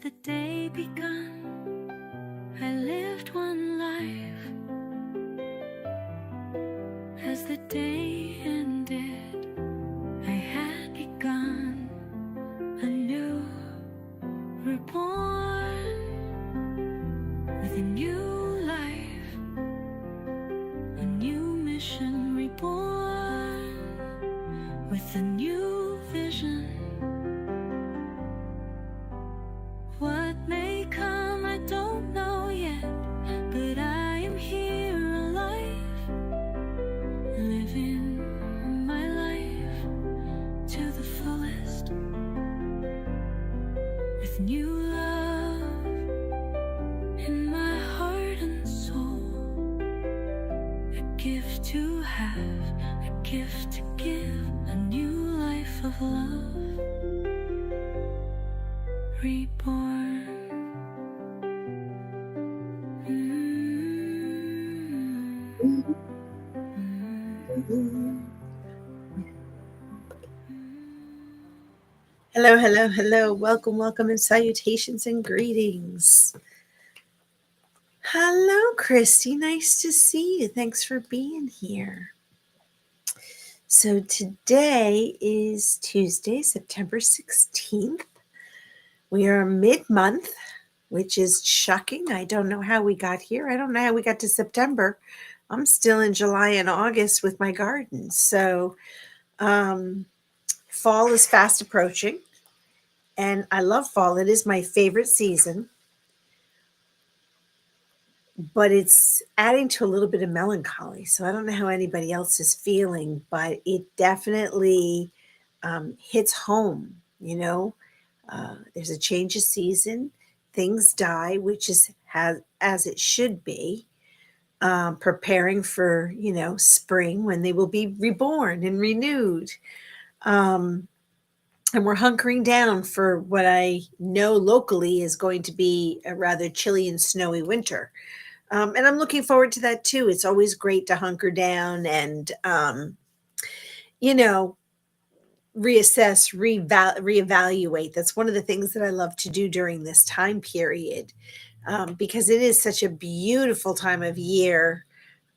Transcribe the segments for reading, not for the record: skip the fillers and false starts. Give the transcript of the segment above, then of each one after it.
the day begun? I lived one life. As the day ended, I had begun anew, reborn with a new life, a new mission, reborn with a new vision. What may come, I don't know yet, but I am here alive, living my life to the fullest, with new love in my heart and soul, a gift to have, a gift to give, a new life of love, reborn. Hello, hello, hello. Welcome, welcome, and salutations and greetings. Hello, Christy. Nice to see you. Thanks for being here. So, today is Tuesday, September 16th. We are mid month, which is shocking. I don't know how we got here. I don't know how we got to September. I'm still in July and August with my garden. So, fall is fast approaching. And I love fall. It is my favorite season. But it's adding to a little bit of melancholy. So I don't know how anybody else is feeling, but it definitely hits home. There's a change of season. Things die, which is as it should be. Preparing for spring when they will be reborn and renewed. And we're hunkering down for what I know locally is going to be a rather chilly and snowy winter. And I'm looking forward to that too. It's always great to hunker down and, reassess, reevaluate. That's one of the things that I love to do during this time period, because it is such a beautiful time of year.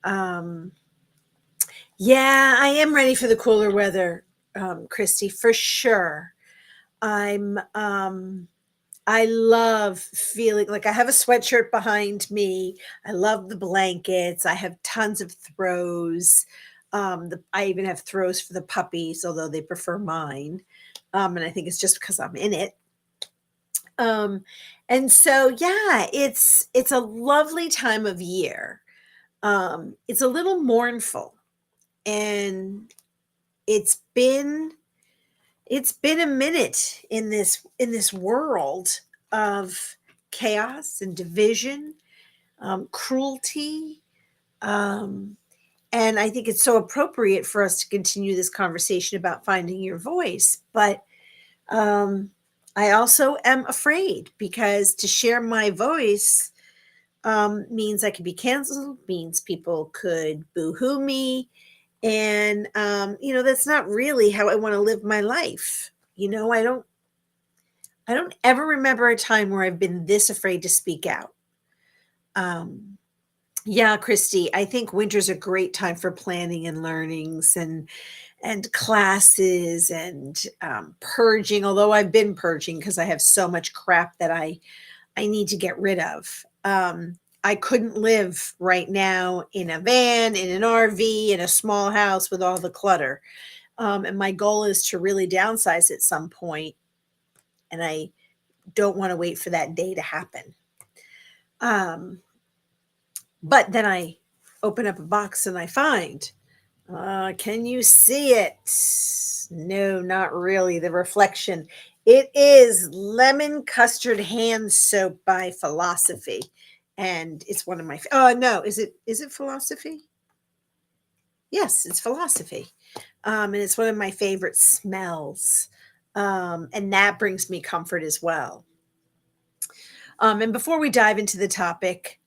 Yeah, I am ready for the cooler weather, Christy, for sure. I love feeling like I have a sweatshirt behind me. I love the blankets. I have tons of throws. I even have throws for the puppies, although they prefer mine. And I think it's just because I'm in it. And so, yeah, it's a lovely time of year. It's a little mournful, and it's been a minute in this world of chaos and division, cruelty, and I think it's so appropriate for us to continue this conversation about finding your voice. But I also am afraid, because to share my voice means I could be canceled, means people could boo-hoo me. And, that's not really how I want to live my life. I don't ever remember a time where I've been this afraid to speak out. Yeah, Christy, I think winter's a great time for planning and learnings and classes and purging. Although I've been purging because I have so much crap that I need to get rid of. I couldn't live right now in a van, in an RV, in a small house with all the clutter. And my goal is to really downsize at some point, and I don't want to wait for that day to happen. But then I open up a box and I find, can you see it? No, not really. The reflection. It is lemon custard hand soap by Philosophy. And it's one of my, no, is it Philosophy? Yes, it's Philosophy. And it's one of my favorite smells. And that brings me comfort as well. And before we dive into the topic,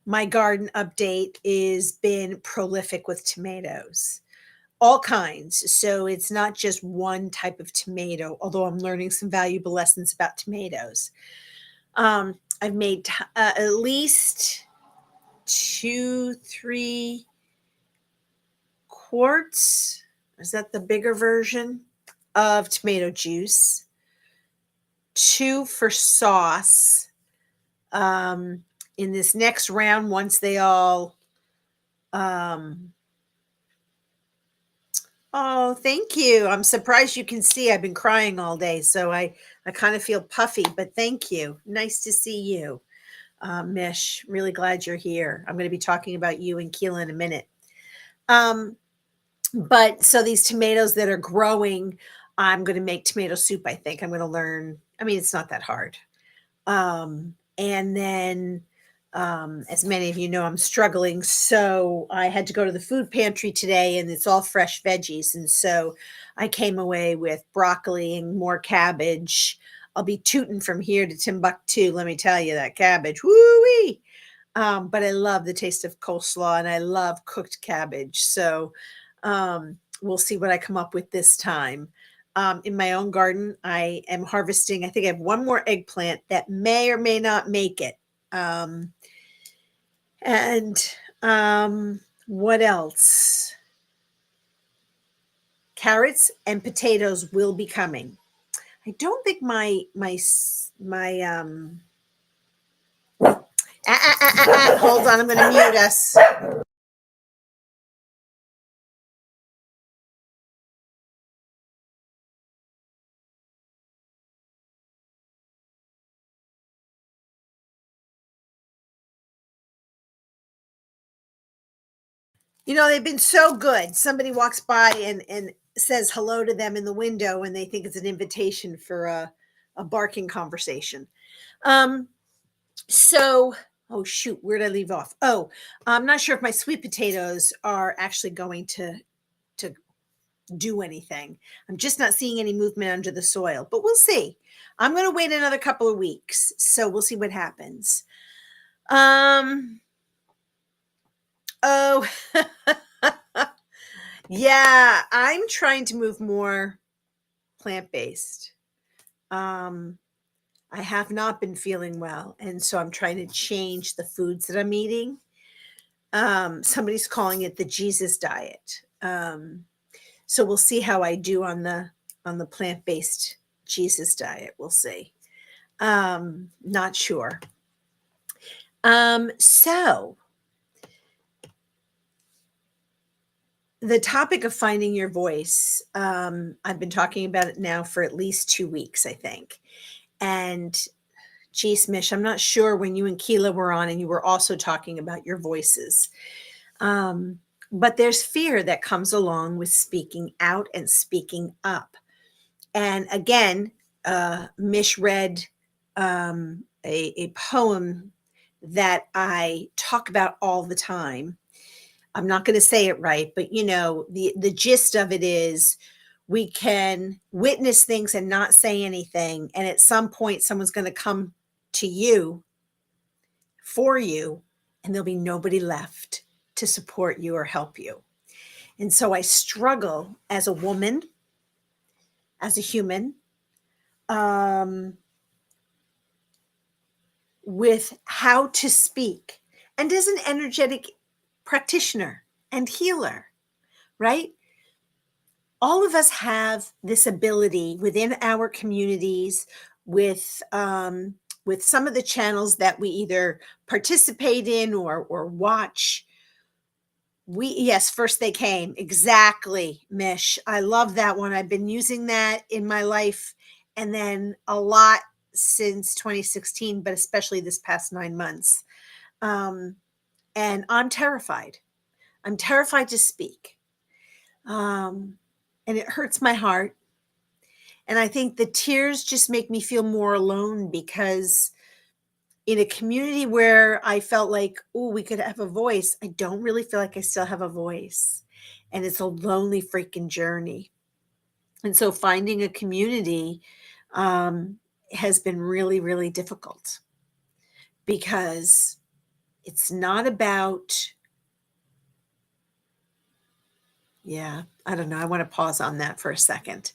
my garden update is been prolific with tomatoes. all kinds. So it's not just one type of tomato, although I'm learning some valuable lessons about tomatoes. I've made at least 2, 3 quarts. Is that the bigger version of tomato juice? 2 for sauce. In this next round, once they all, oh, thank you. I'm surprised you can see. I've been crying all day, so I kind of feel puffy, but thank you. Nice to see you, Mish. Really glad you're here. I'm going to be talking about you and Keela in a minute. But so these tomatoes that are growing, I'm going to make tomato soup. I think I'm going to learn. I mean, it's not that hard. And then, as many of you know, I'm struggling. So I had to go to the food pantry today and it's all fresh veggies. And so I came away with broccoli and more cabbage. I'll be tooting from here to Timbuktu. Let me tell you, that cabbage, woo-wee. But I love the taste of coleslaw and I love cooked cabbage. So we'll see what I come up with this time. In my own garden, I am harvesting. I think I have one more eggplant that may or may not make it. What else? Carrots and potatoes will be coming. I don't think hold on, I'm going to mute us. They've been so good. Somebody walks by and says hello to them in the window and they think it's an invitation for a barking conversation. Oh shoot, where did I leave off? Oh, I'm not sure if my sweet potatoes are actually going to do anything. I'm just not seeing any movement under the soil, but we'll see. I'm going to wait another couple of weeks, so we'll see what happens. Oh, yeah, I'm trying to move more plant-based. I have not been feeling well, and so I'm trying to change the foods that I'm eating. Somebody's calling it the Jesus diet. So we'll see how I do on the plant-based Jesus diet. We'll see. Not sure. So the topic of finding your voice, I've been talking about it now for at least 2 weeks, I think. And geez, Mish, I'm not sure when you and Keela were on and you were also talking about your voices. But there's fear that comes along with speaking out and speaking up. And again, Mish read a poem that I talk about all the time. I'm not going to say it right, but the gist of it is we can witness things and not say anything. And at some point, someone's going to come to you for you, and there'll be nobody left to support you or help you. And so I struggle as a woman, as a human, with how to speak, and as an energetic practitioner and healer, right? All of us have this ability within our communities with some of the channels that we either participate in or watch. Yes, first they came. Exactly, Mish. I love that one. I've been using that in my life, and then a lot since 2016, but especially this past 9 months. And I'm terrified. I'm terrified to speak. And it hurts my heart. And I think the tears just make me feel more alone, because in a community where I felt like, oh, we could have a voice, I don't really feel like I still have a voice. And it's a lonely freaking journey. And so finding a community has been really, really difficult, because it's not about Yeah, I don't know. I want to pause on that for a second.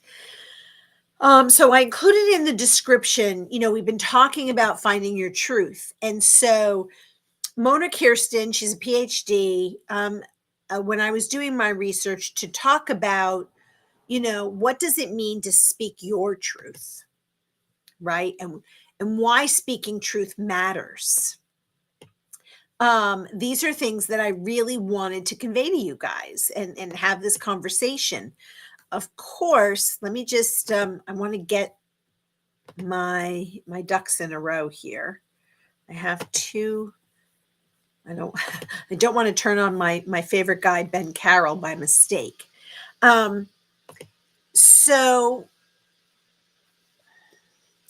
So I included in the description, we've been talking about finding your truth. And so Mona Kirsten, she's a PhD. When I was doing my research to talk about, what does it mean to speak your truth, right? And why speaking truth matters. These are things that I really wanted to convey to you guys and have this conversation. Of course, let me just I want to get my ducks in a row here. I have two. I don't I don't want to turn on my favorite guy, Ben Carroll, by mistake. So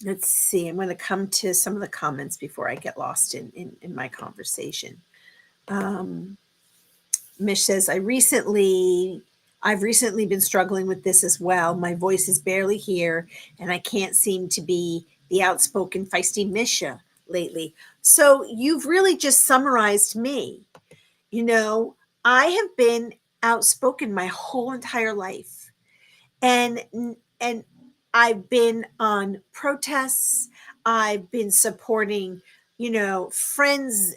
let's see. I'm going to come to some of the comments before I get lost in my conversation. Mish says, I've recently been struggling with this as well. My voice is barely here, and I can't seem to be the outspoken, feisty Misha lately. So you've really just summarized me. I have been outspoken my whole entire life, and I've been on protests. I've been supporting, friends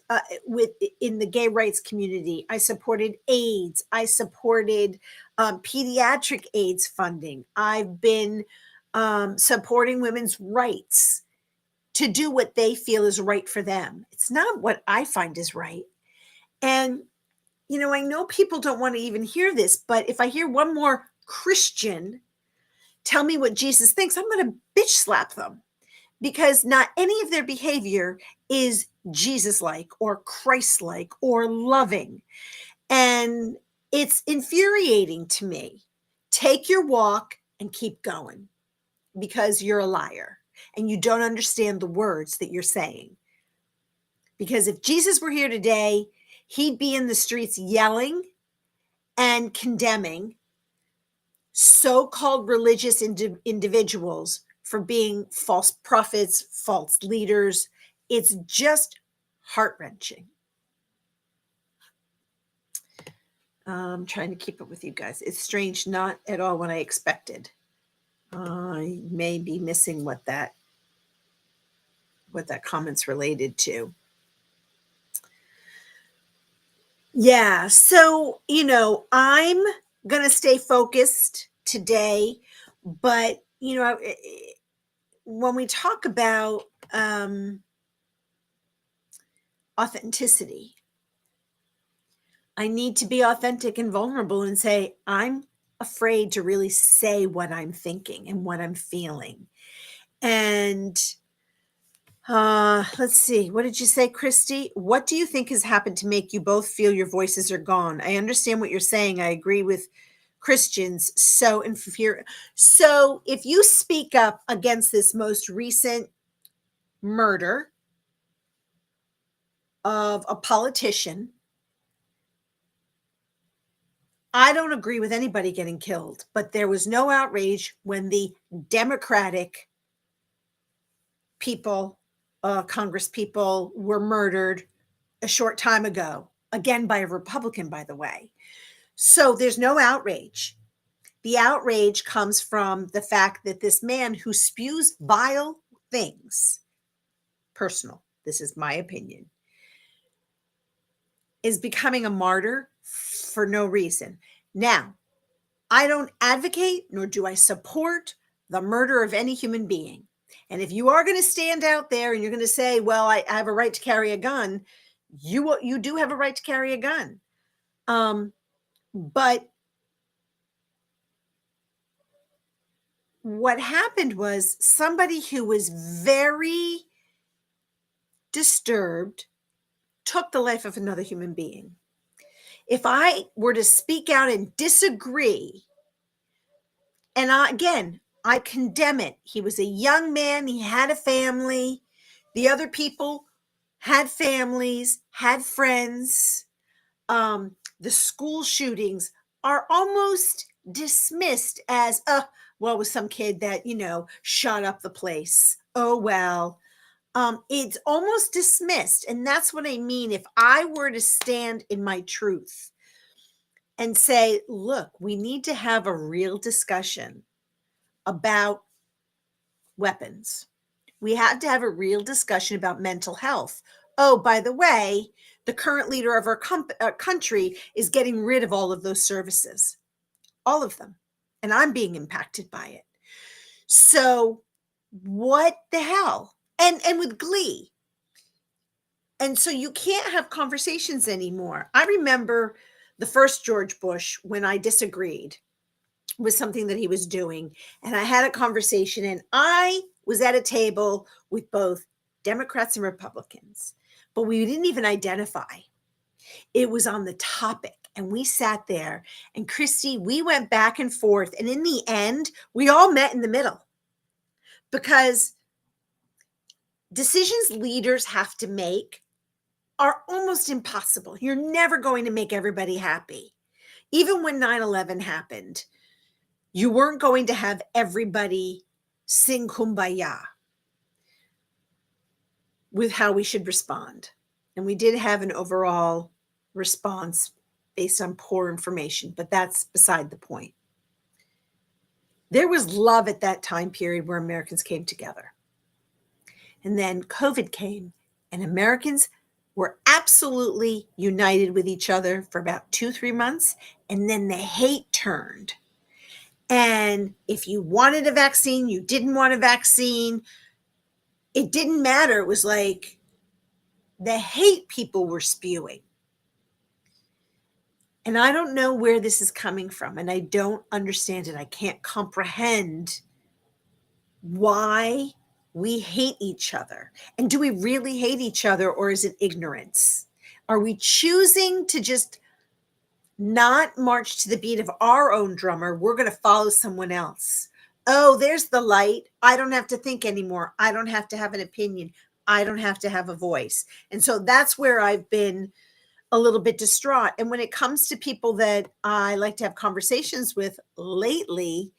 in the gay rights community. I supported AIDS. I supported pediatric AIDS funding. I've been supporting women's rights to do what they feel is right for them. It's not what I find is right. And, I know people don't want to even hear this, but if I hear one more Christian tell me what Jesus thinks, I'm going to bitch slap them, because not any of their behavior is Jesus-like or Christ-like or loving. And it's infuriating to me. Take your walk and keep going, because you're a liar and you don't understand the words that you're saying. Because if Jesus were here today, he'd be in the streets yelling and condemning so-called religious individuals for being false prophets, false leaders. It's just heart-wrenching. I'm trying to keep up with you guys. It's strange, not at all what I expected. I may be missing what that comment's related to. Yeah, so, I'm going to stay focused today, but, when we talk about authenticity, I need to be authentic and vulnerable and say, I'm afraid to really say what I'm thinking and what I'm feeling. And let's see. What did you say, Christy? What do you think has happened to make you both feel your voices are gone? I understand what you're saying. I agree with Christians. So if you speak up against this most recent murder of a politician, I don't agree with anybody getting killed, but there was no outrage when the Democratic people, Congress people, were murdered a short time ago, again by a Republican, by the way. So there's no outrage. The outrage comes from the fact that this man who spews vile things, personal, this is my opinion, is becoming a martyr for no reason. Now, I don't advocate nor do I support the murder of any human being. And if you are going to stand out there and you're going to say, well, I have a right to carry a gun, you do have a right to carry a gun. But what happened was somebody who was very disturbed took the life of another human being. If I were to speak out and disagree, and I condemn it. He was a young man. He had a family. The other people had families, had friends. The school shootings are almost dismissed as, well, it was some kid that, shot up the place. Oh, well. It's almost dismissed. And that's what I mean. If I were to stand in my truth and say, look, we need to have a real discussion about weapons. We have to have a real discussion about mental health. Oh, by the way, the current leader of our country is getting rid of all of those services, all of them. And I'm being impacted by it. So what the hell? And with glee. And so you can't have conversations anymore. I remember the first George Bush when I disagreed with something that he was doing. And I had a conversation, and I was at a table with both Democrats and Republicans, but we didn't even identify. It was on the topic. And we sat there, and Christy, we went back and forth. And in the end, we all met in the middle, because decisions leaders have to make are almost impossible. You're never going to make everybody happy. Even when 9/11 happened, you weren't going to have everybody sing Kumbaya with how we should respond. And we did have an overall response based on poor information, but that's beside the point. There was love at that time period where Americans came together. And then COVID came, and Americans were absolutely united with each other for about 2-3 months. And then the hate turned. And if you wanted a vaccine, you didn't want a vaccine, it didn't matter. It was like the hate people were spewing. And I don't know where this is coming from, and I don't understand it. I can't comprehend why we hate each other. And do we really hate each other, or is it ignorance? Are we choosing to just not march to the beat of our own drummer? We're going to follow someone else. Oh, there's the light. I don't have to think anymore. I don't have to have an opinion. I don't have to have a voice. And so that's where I've been a little bit distraught. And when it comes to people that I like to have conversations with lately,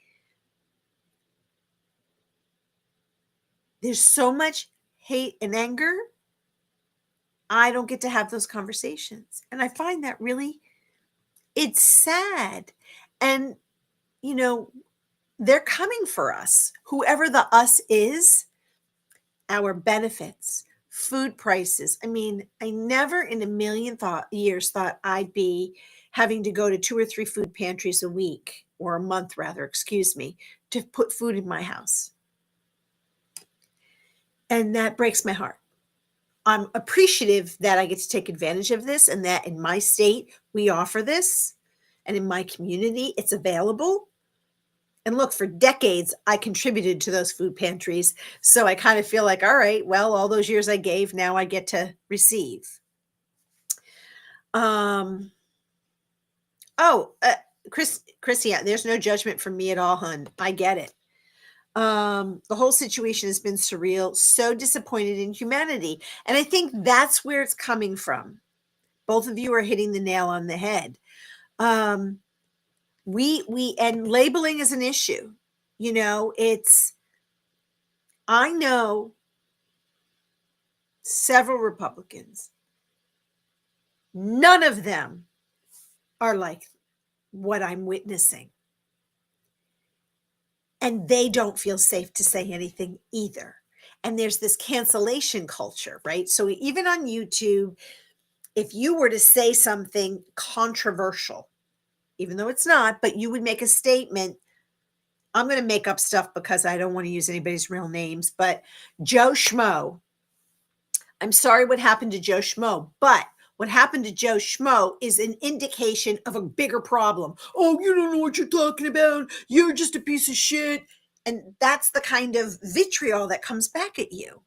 there's so much hate and anger. I don't get to have those conversations. And I find that really, it's sad. And, you know, they're coming for us, whoever the us is, our benefits, food prices. I mean, I never in a million years thought I'd be having to go to 2 or 3 food pantries a week, or a month rather, excuse me, to put food in my house. And that breaks my heart. I'm appreciative that I get to take advantage of this, and that in my state, we offer this, and in my community, it's available. And look, for decades, I contributed to those food pantries. So I kind of feel like, all right, well, all those years I gave, now I get to receive. Chrissy, there's no judgment from me at all, hun. I get it. The whole situation has been surreal, so disappointed in humanity. And I think that's where it's coming from. Both of you are hitting the nail on the head. We and labeling is an issue. You know, I know several Republicans. None of them are like what I'm witnessing. And they don't feel safe to say anything either. And there's this cancellation culture, right? So even on YouTube, if you were to say something controversial, even though it's not, but you would make a statement, I'm going to make up stuff because I don't want to use anybody's real names, but Joe Schmo, I'm sorry what happened to Joe Schmo, but what happened to Joe Schmo is an indication of a bigger problem. Oh, you don't know what you're talking about. You're just a piece of shit. And that's the kind of vitriol that comes back at you.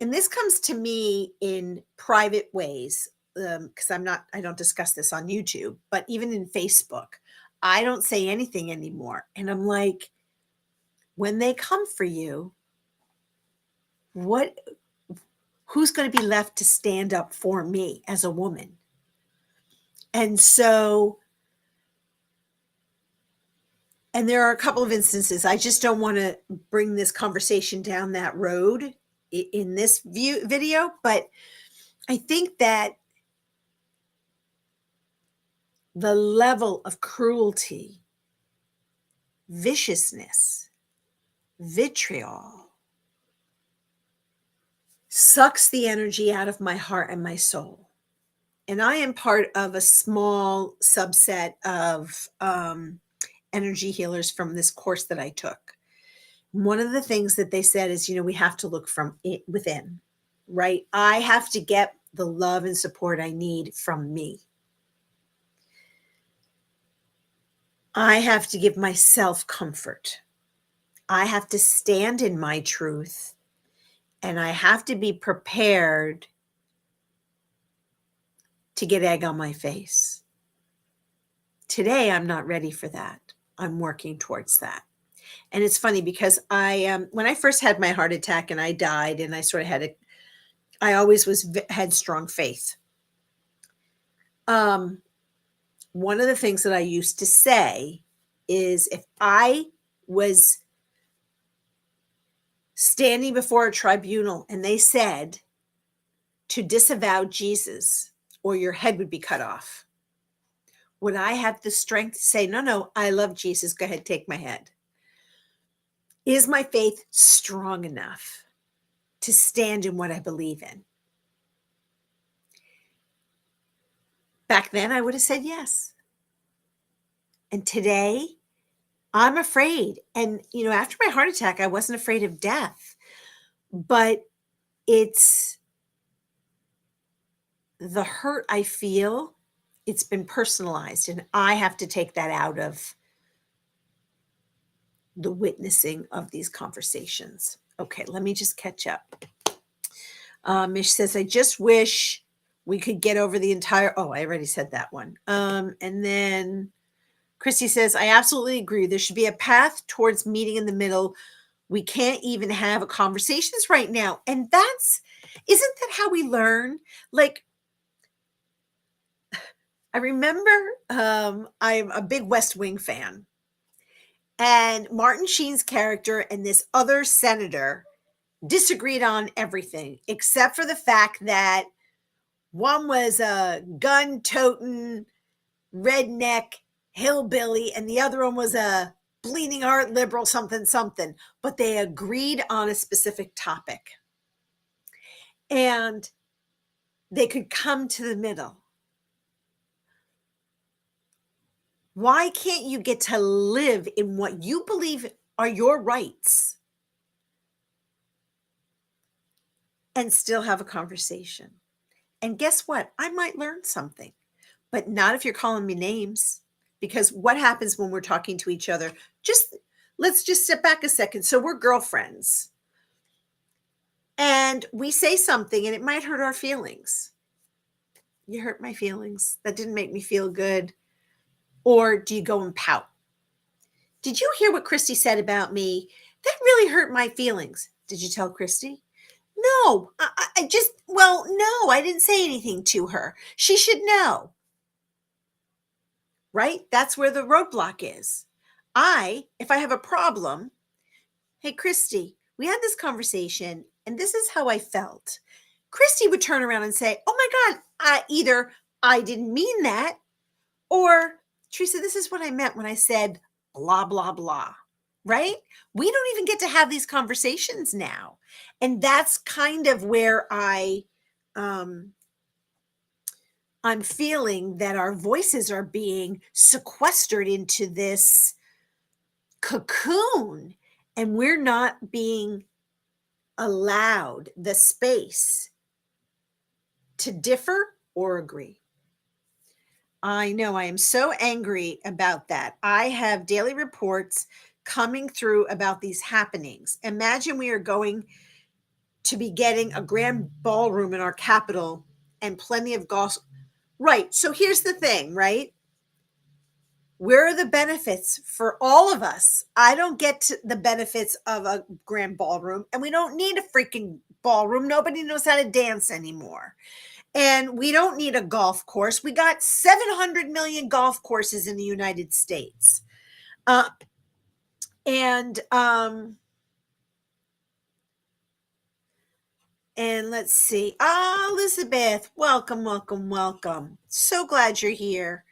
And this comes to me in private ways, because I don't discuss this on YouTube, but even in Facebook, I don't say anything anymore. And I'm like, when they come for you, who's going to be left to stand up for me as a woman? And so, and there are a couple of instances, I just don't want to bring this conversation down that road in this video, but I think that the level of cruelty, viciousness, vitriol sucks the energy out of my heart and my soul. And I am part of a small subset of energy healers from this course that I took. One of the things that they said is, we have to look from within, right? I have to get the love and support I need from me. I have to give myself comfort. I have to stand in my truth, and I have to be prepared to get egg on my face. Today, I'm not ready for that. I'm working towards that. And it's funny because when I first had my heart attack and I died, and I sort of I always had strong faith. One of the things that I used to say is, if I was standing before a tribunal and they said to disavow Jesus or your head would be cut off, would I have the strength to say, no, I love Jesus, go ahead, take my head? Is my faith strong enough to stand in what I believe in? Back then, I would have said yes. And today, I'm afraid. And, after my heart attack, I wasn't afraid of death. But it's the hurt I feel, it's been personalized. And I have to take that out of the witnessing of these conversations. Okay, let me just catch up. Mish says, I just wish we could get over the entire... Oh, I already said that one. And then Christy says, I absolutely agree. There should be a path towards meeting in the middle. We can't even have conversations right now. And isn't that how we learn? Like, I remember I'm a big West Wing fan. And Martin Sheen's character and this other senator disagreed on everything, except for the fact that one was a gun-toting, redneck, hillbilly, and the other one was a bleeding heart liberal, something. But they agreed on a specific topic. And they could come to the middle. Why can't you get to live in what you believe are your rights and still have a conversation? And guess what? I might learn something, but not if you're calling me names. Because what happens when we're talking to each other? Let's just step back a second. So we're girlfriends. And we say something and it might hurt our feelings. You hurt my feelings. That didn't make me feel good. Or do you go and pout? Did you hear what Christy said about me? That really hurt my feelings. Did you tell Christy? No, no, I didn't say anything to her. She should know. Right? That's where the roadblock is. If I have a problem, hey, Christy, we had this conversation and this is how I felt. Christy would turn around and say, oh my God, either I didn't mean that, or Teresa, this is what I meant when I said blah, blah, blah, right? We don't even get to have these conversations now. And that's kind of where I'm feeling that our voices are being sequestered into this cocoon, and we're not being allowed the space to differ or agree. I know I am so angry about that. I have daily reports coming through about these happenings. Imagine we are going to be getting a grand ballroom in our capital and plenty of golf. Right. So here's the thing, right? Where are the benefits for all of us? I don't get the benefits of a grand ballroom, and we don't need a freaking ballroom. Nobody knows how to dance anymore. And we don't need a golf course. We got 700 million golf courses in the United States. And let's see. Elizabeth, welcome. So glad you're here.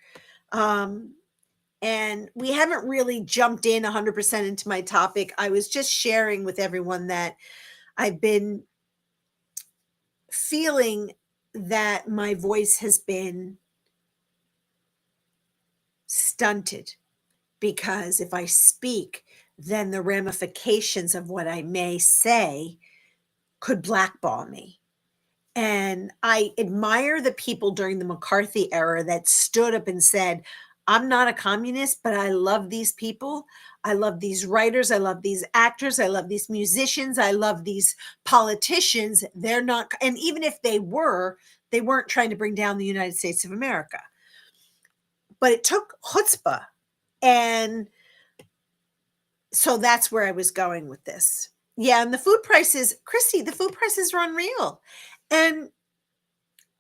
And we haven't really jumped in 100% into my topic. I was just sharing with everyone that I've been feeling that my voice has been stunted, because if I speak, then the ramifications of what I may say could blackball me. And I admire the people during the McCarthy era that stood up and said, I'm not a communist, but I love these people. I love these writers. I love these actors. I love these musicians. I love these politicians. They're not, and even if they were, they weren't trying to bring down the United States of America. But it took chutzpah. And so that's where I was going with this. Yeah, and the food prices, Christy, the food prices are unreal. And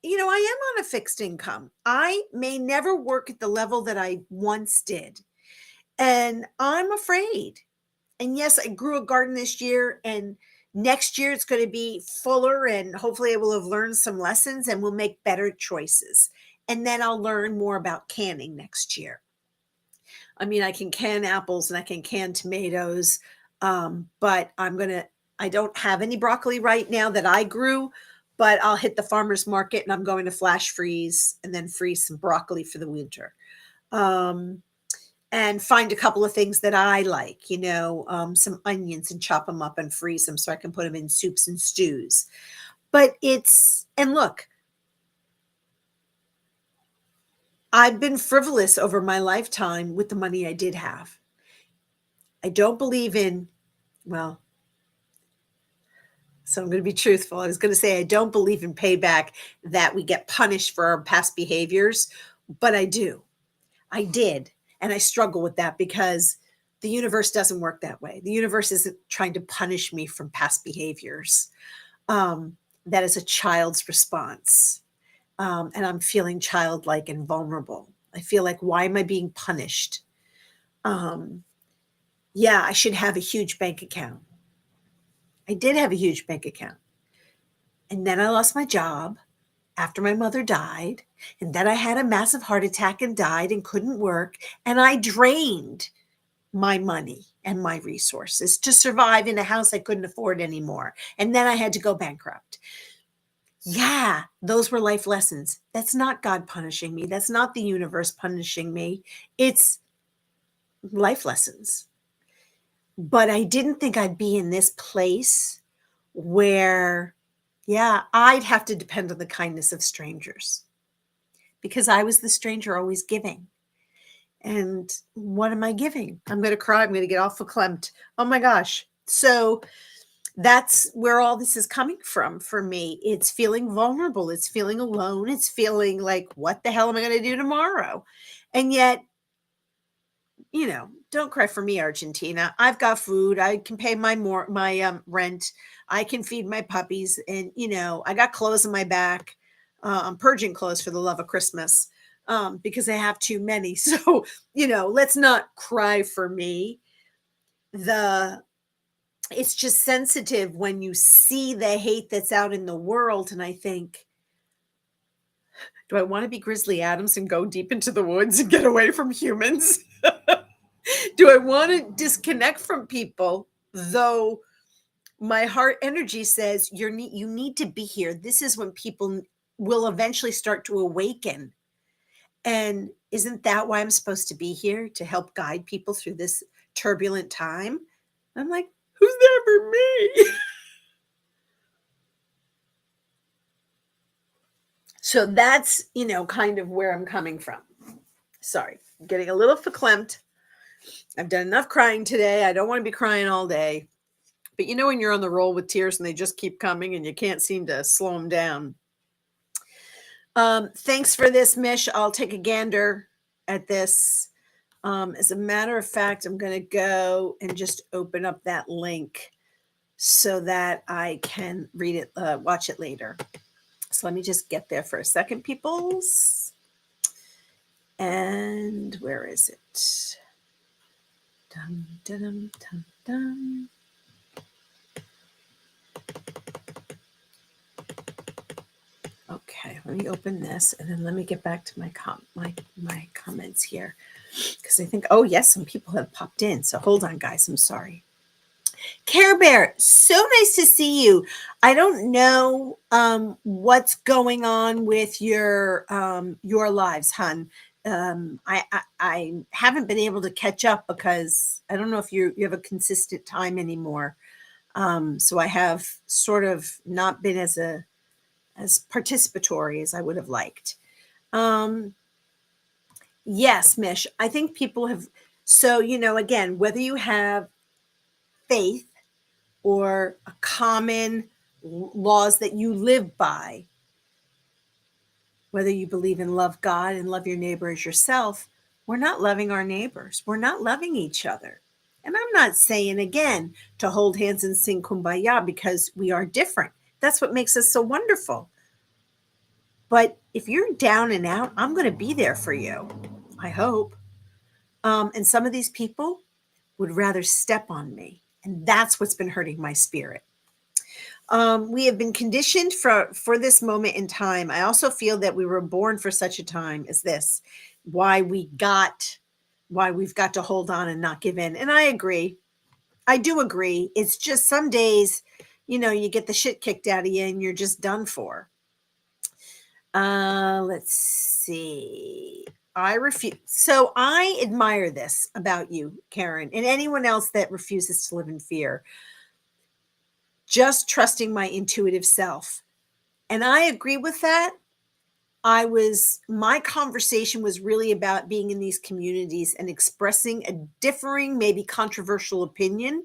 I am on a fixed income. I may never work at the level that I once did. And I'm afraid. And yes, I grew a garden this year, and next year it's going to be fuller, and hopefully I will have learned some lessons and will make better choices. And then I'll learn more about canning next year. I mean, I can can apples and I can can tomatoes, but I don't have any broccoli right now that I grew, but I'll hit the farmer's market and I'm going to flash freeze and then freeze some broccoli for the winter. And find a couple of things that I like, some onions, and chop them up and freeze them so I can put them in soups and stews. But and look, I've been frivolous over my lifetime with the money I did have. I don't believe in, so I'm going to be truthful. I was going to say I don't believe in payback, that we get punished for our past behaviors, but I do. I did. And I struggle with that because the universe doesn't work that way. The universe isn't trying to punish me from past behaviors. That is a child's response. And I'm feeling childlike and vulnerable. I feel like, why am I being punished? Yeah, I should have a huge bank account. I did have a huge bank account. And then I lost my job after my mother died. And then I had a massive heart attack and died and couldn't work. And I drained my money and my resources to survive in a house I couldn't afford anymore. And then I had to go bankrupt. Yeah, those were life lessons. That's not God punishing me. That's not the universe punishing me. It's life lessons. But I didn't think I'd be in this place where, yeah, I'd have to depend on the kindness of strangers, because I was the stranger always giving. And what am I giving? I'm going to cry. I'm going to get awful clamped. Oh my gosh. So that's where all this is coming from for me. It's feeling vulnerable. It's feeling alone. It's feeling like, what the hell am I going to do tomorrow? And yet, don't cry for me, Argentina. I've got food. I can pay my rent. I can feed my puppies, and I got clothes on my back. I'm purging clothes for the love of Christmas, because I have too many. So let's not cry for me. It's just sensitive when you see the hate that's out in the world, and I think, do I want to be Grizzly Adams and go deep into the woods and get away from humans? Do I want to disconnect from people, though my heart energy says you need to be here? This is when people will eventually start to awaken. And isn't that why I'm supposed to be here, to help guide people through this turbulent time? I'm like, who's there for me? So that's, kind of where I'm coming from. Sorry, I'm getting a little verklempt. I've done enough crying today. I don't want to be crying all day. But when you're on the roll with tears and they just keep coming and you can't seem to slow them down. Thanks for this, Mish. I'll take a gander at this. As a matter of fact, I'm going to go and just open up that link so that I can read it, watch it later. So let me just get there for a second, peoples. And where is it? Dun, dun, dun, dun. Okay, let me open this and then let me get back to my my comments here because I think, oh yes, some people have popped in. So hold on, guys. I'm sorry. Care Bear, so nice to see you. I don't know what's going on with your lives, hun. I haven't been able to catch up because I don't know if you have a consistent time anymore. So I have sort of not been as participatory as I would have liked. Yes, Mish, I think people have. So, again, whether you have faith or a common laws that you live by, whether you believe in love God and love your neighbor as yourself, we're not loving our neighbors. We're not loving each other. And I'm not saying, again, to hold hands and sing kumbaya because we are different. That's what makes us so wonderful. But if you're down and out, I'm going to be there for you. I hope. And some of these people would rather step on me. And that's what's been hurting my spirit. We have been conditioned for this moment in time. I also feel that we were born for such a time as this. Why we've got to hold on and not give in. And I agree. I do agree. It's just some days, you get the shit kicked out of you and you're just done for. Let's see. I refuse. So I admire this about you, Karen, and anyone else that refuses to live in fear. Just trusting my intuitive self. And I agree with that. My conversation was really about being in these communities and expressing a differing, maybe controversial opinion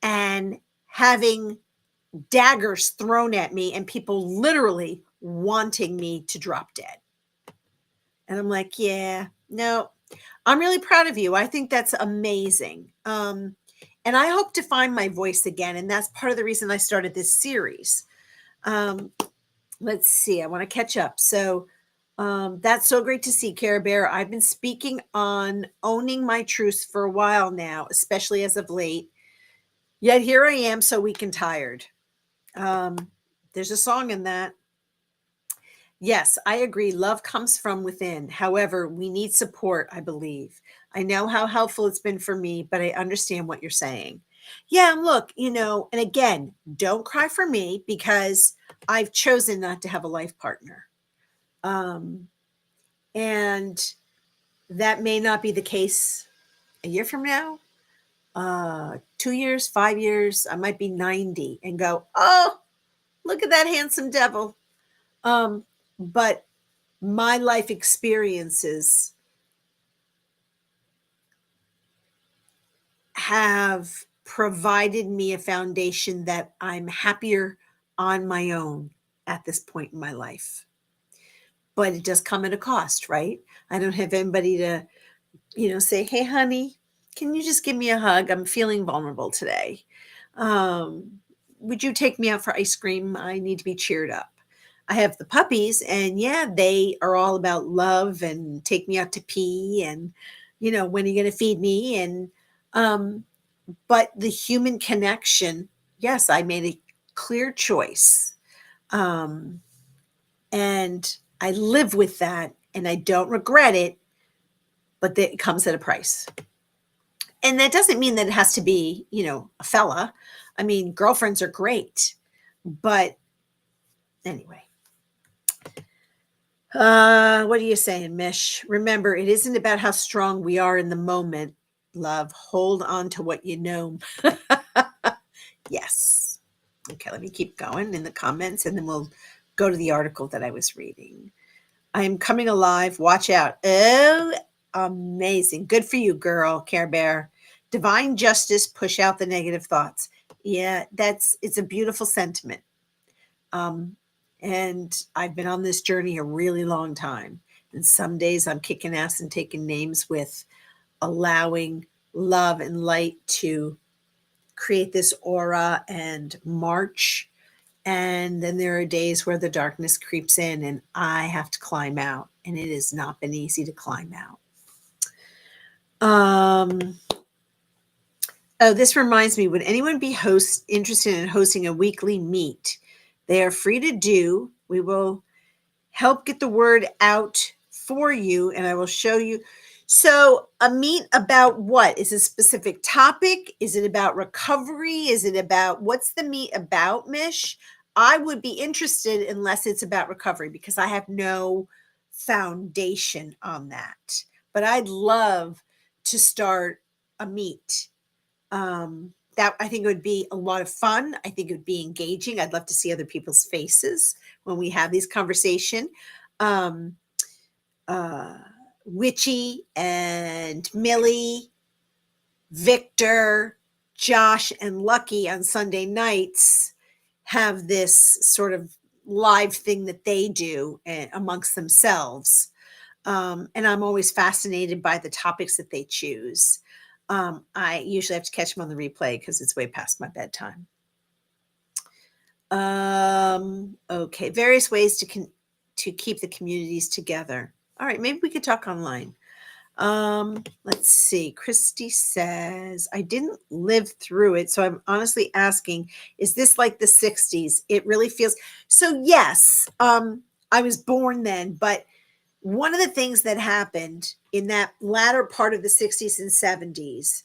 and having daggers thrown at me and people literally wanting me to drop dead. And I'm like, yeah, no, I'm really proud of you. I think that's amazing. And I hope to find my voice again. And that's part of the reason I started this series. Let's see. I want to catch up. So that's so great to see, Care Bear. I've been speaking on owning my truths for a while now, especially as of late. Yet here I am, so weak and tired. There's a song in that. Yes, I agree. Love comes from within. However, we need support, I believe. I know how helpful it's been for me, but I understand what you're saying. Yeah, and look, and again, don't cry for me because I've chosen not to have a life partner. And that may not be the case a year from now, 2 years, 5 years. I might be 90 and go, oh, look at that handsome devil. But my life experiences have provided me a foundation that I'm happier on my own at this point in my life. But it does come at a cost, right? I don't have anybody to, say, hey, honey, can you just give me a hug? I'm feeling vulnerable today. Would you take me out for ice cream? I need to be cheered up. I have the puppies, and yeah, they are all about love and take me out to pee and, when are you going to feed me? And, but the human connection, yes, I made a clear choice. And I live with that and I don't regret it, but it comes at a price. And that doesn't mean that it has to be, a fella. I mean, girlfriends are great, but anyway. What are you saying, Mish? Remember, it isn't about how strong we are in the moment, love. Hold on to what you know. Yes. Okay, let me keep going in the comments and then we'll go to the article that I was reading. I am coming alive. Watch out. Oh, amazing. Good for you, girl, Care Bear. Divine justice, push out the negative thoughts. Yeah, it's a beautiful sentiment. And I've been on this journey a really long time. And some days I'm kicking ass and taking names with allowing love and light to create this aura and march. And then there are days where the darkness creeps in and I have to climb out. And it has not been easy to climb out. Oh, this reminds me, would anyone be interested in hosting a weekly meet? They are free to do. We will help get the word out for you, and I will show you. So, a meet about what? Is it a specific topic? Is it about recovery? Is it about what's the meet about, Mish? I would be interested unless it's about recovery because I have no foundation on that. But I'd love to start a meet. That I think it would be a lot of fun. I think it would be engaging. I'd love to see other people's faces when we have these conversation. Um, Witchy and Millie, Victor, Josh, and Lucky on Sunday nights have this sort of live thing that they do amongst themselves. And I'm always fascinated by the topics that they choose. I usually have to catch them on the replay because it's way past my bedtime. Okay, various ways to keep the communities together. All right, maybe we could talk online. Let's see. Christy says, I didn't live through it, so I'm honestly asking, is this like the 60s? It really feels so. Yes, I was born then, but one of the things that happened in that latter part of the 60s and 70s,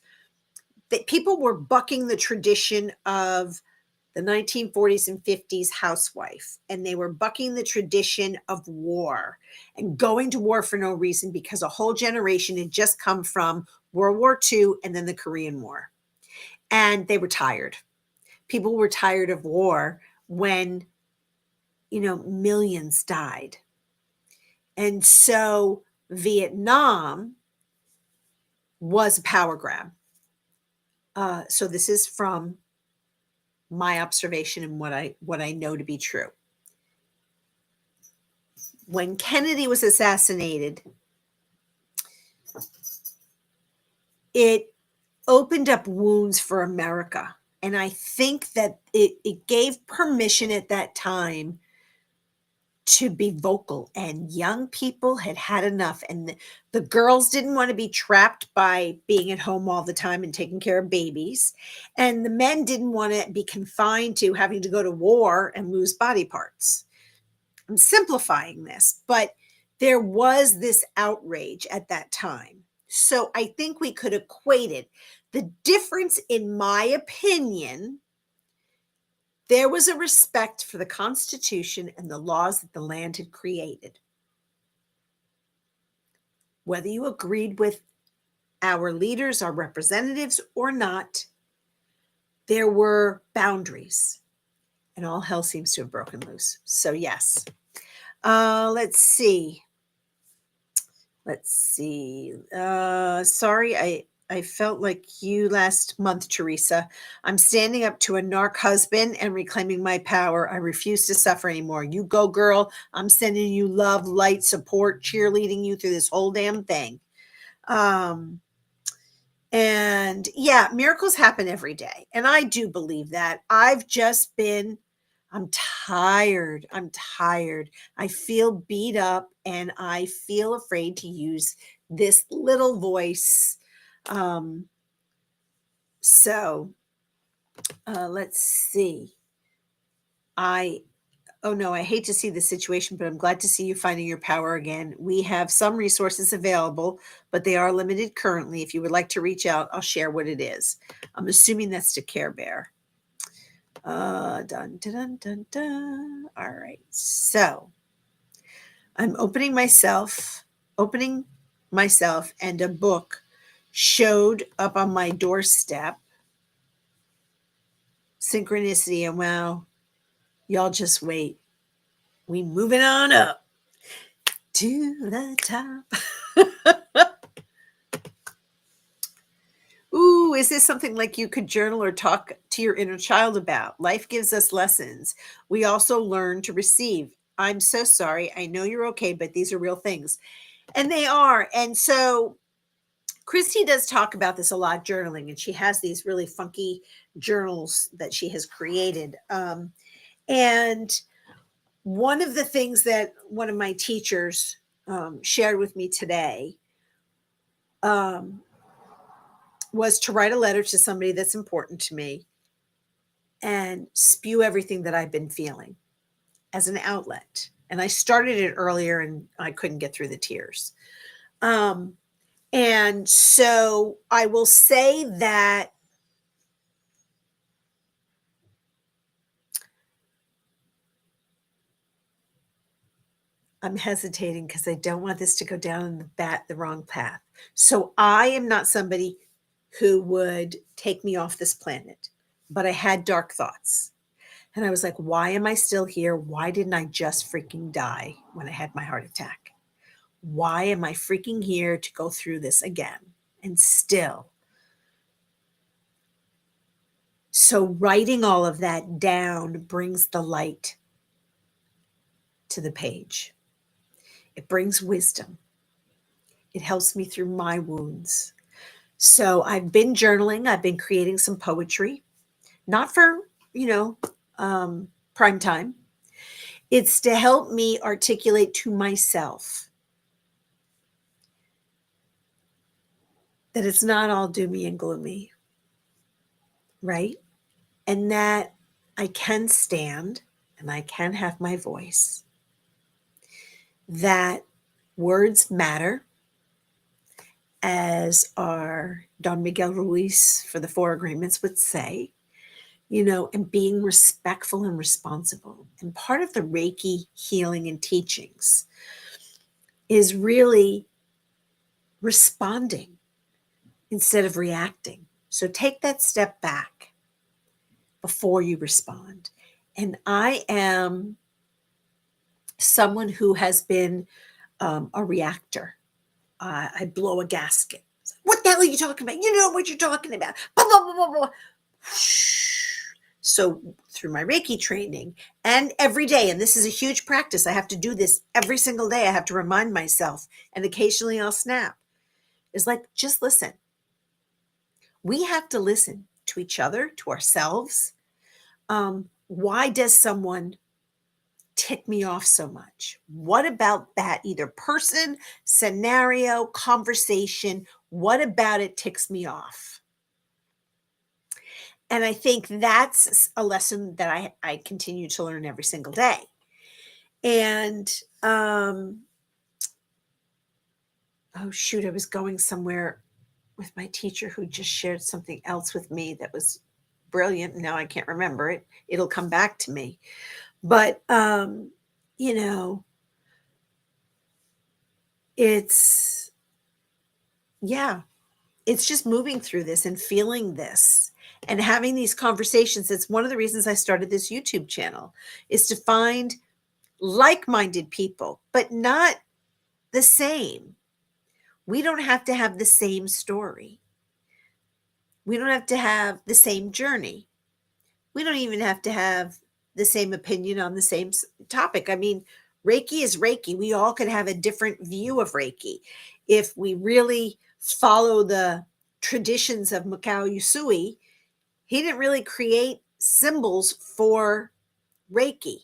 that people were bucking the tradition of the 1940s and 50s housewife, and they were bucking the tradition of war and going to war for no reason because a whole generation had just come from World War II and then the Korean War. And they were tired. People were tired of war when, millions died. And so Vietnam was a power grab. So this is from my observation and what I know to be true. When Kennedy was assassinated, it opened up wounds for America. And I think that it gave permission at that time to be vocal, and young people had had enough. And the girls didn't want to be trapped by being at home all the time and taking care of babies. And the men didn't want to be confined to having to go to war and lose body parts. I'm simplifying this, but there was this outrage at that time. So I think we could equate it. The difference, in my opinion, there was a respect for the Constitution and the laws that the land had created. Whether you agreed with our leaders, our representatives, or not, there were boundaries, and all hell seems to have broken loose. So, yes. Let's see. Sorry, I felt like you last month, Teresa. I'm standing up to a narc husband and reclaiming my power. I refuse to suffer anymore. You go, girl. I'm sending you love, light, support, cheerleading you through this whole damn thing. And yeah, miracles happen every day. And I do believe that. I'm tired. I feel beat up and I feel afraid to use this little voice. Let's see. I hate to see the situation, but I'm glad to see you finding your power again. We have some resources available, but they are limited currently. If you would like to reach out, I'll share what it is. I'm assuming that's to Care Bear. Dun, dun, dun, dun, dun. All right. So I'm opening myself, and a book showed up on my doorstep. Synchronicity. And wow, y'all just wait. We moving on up to the top. Ooh, is this something like you could journal or talk to your inner child about? Life gives us lessons. We also learn to receive. I'm so sorry. I know you're okay, but these are real things. And they are. And so Christy does talk about this a lot, journaling, and she has these really funky journals that she has created. And one of the things that one of my teachers shared with me today was to write a letter to somebody that's important to me and spew everything that I've been feeling as an outlet. And I started it earlier and I couldn't get through the tears. And so I will say that I'm hesitating because I don't want this to go down the wrong path. So I am not somebody who would take me off this planet, but I had dark thoughts. And I was like, why am I still here? Why didn't I just freaking die when I had my heart attack? Why am I freaking here to go through this again? And still. So writing all of that down brings the light to the page. It brings wisdom. It helps me through my wounds. So I've been journaling. I've been creating some poetry, not for, prime time. It's to help me articulate to myself that it's not all doomy and gloomy, right? And that I can stand and I can have my voice, that words matter, as our Don Miguel Ruiz for the Four Agreements would say, and being respectful and responsible. And part of the Reiki healing and teachings is really responding instead of reacting. So take that step back before you respond. And I am someone who has been a reactor. I blow a gasket. What the hell are you talking about? You know what you're talking about. Blah, blah, blah, blah, blah. So through my Reiki training and every day, and this is a huge practice, I have to do this every single day. I have to remind myself, and occasionally I'll snap. It's like, just listen. We have to listen to each other, to ourselves. Why does someone tick me off so much? What about that either person, scenario, conversation? What about it ticks me off? And I think that's a lesson that I continue to learn every single day. And oh shoot, I was going somewhere with my teacher who just shared something else with me that was brilliant. Now I can't remember it. It'll come back to me. But it's just moving through this and feeling this and having these conversations. It's one of the reasons I started this YouTube channel, is to find like-minded people, but not the same. We don't have to have the same story. We don't have to have the same journey. We don't even have to have the same opinion on the same topic. I mean, Reiki is Reiki. We all could have a different view of Reiki. If we really follow the traditions of Mikao Usui, he didn't really create symbols for Reiki.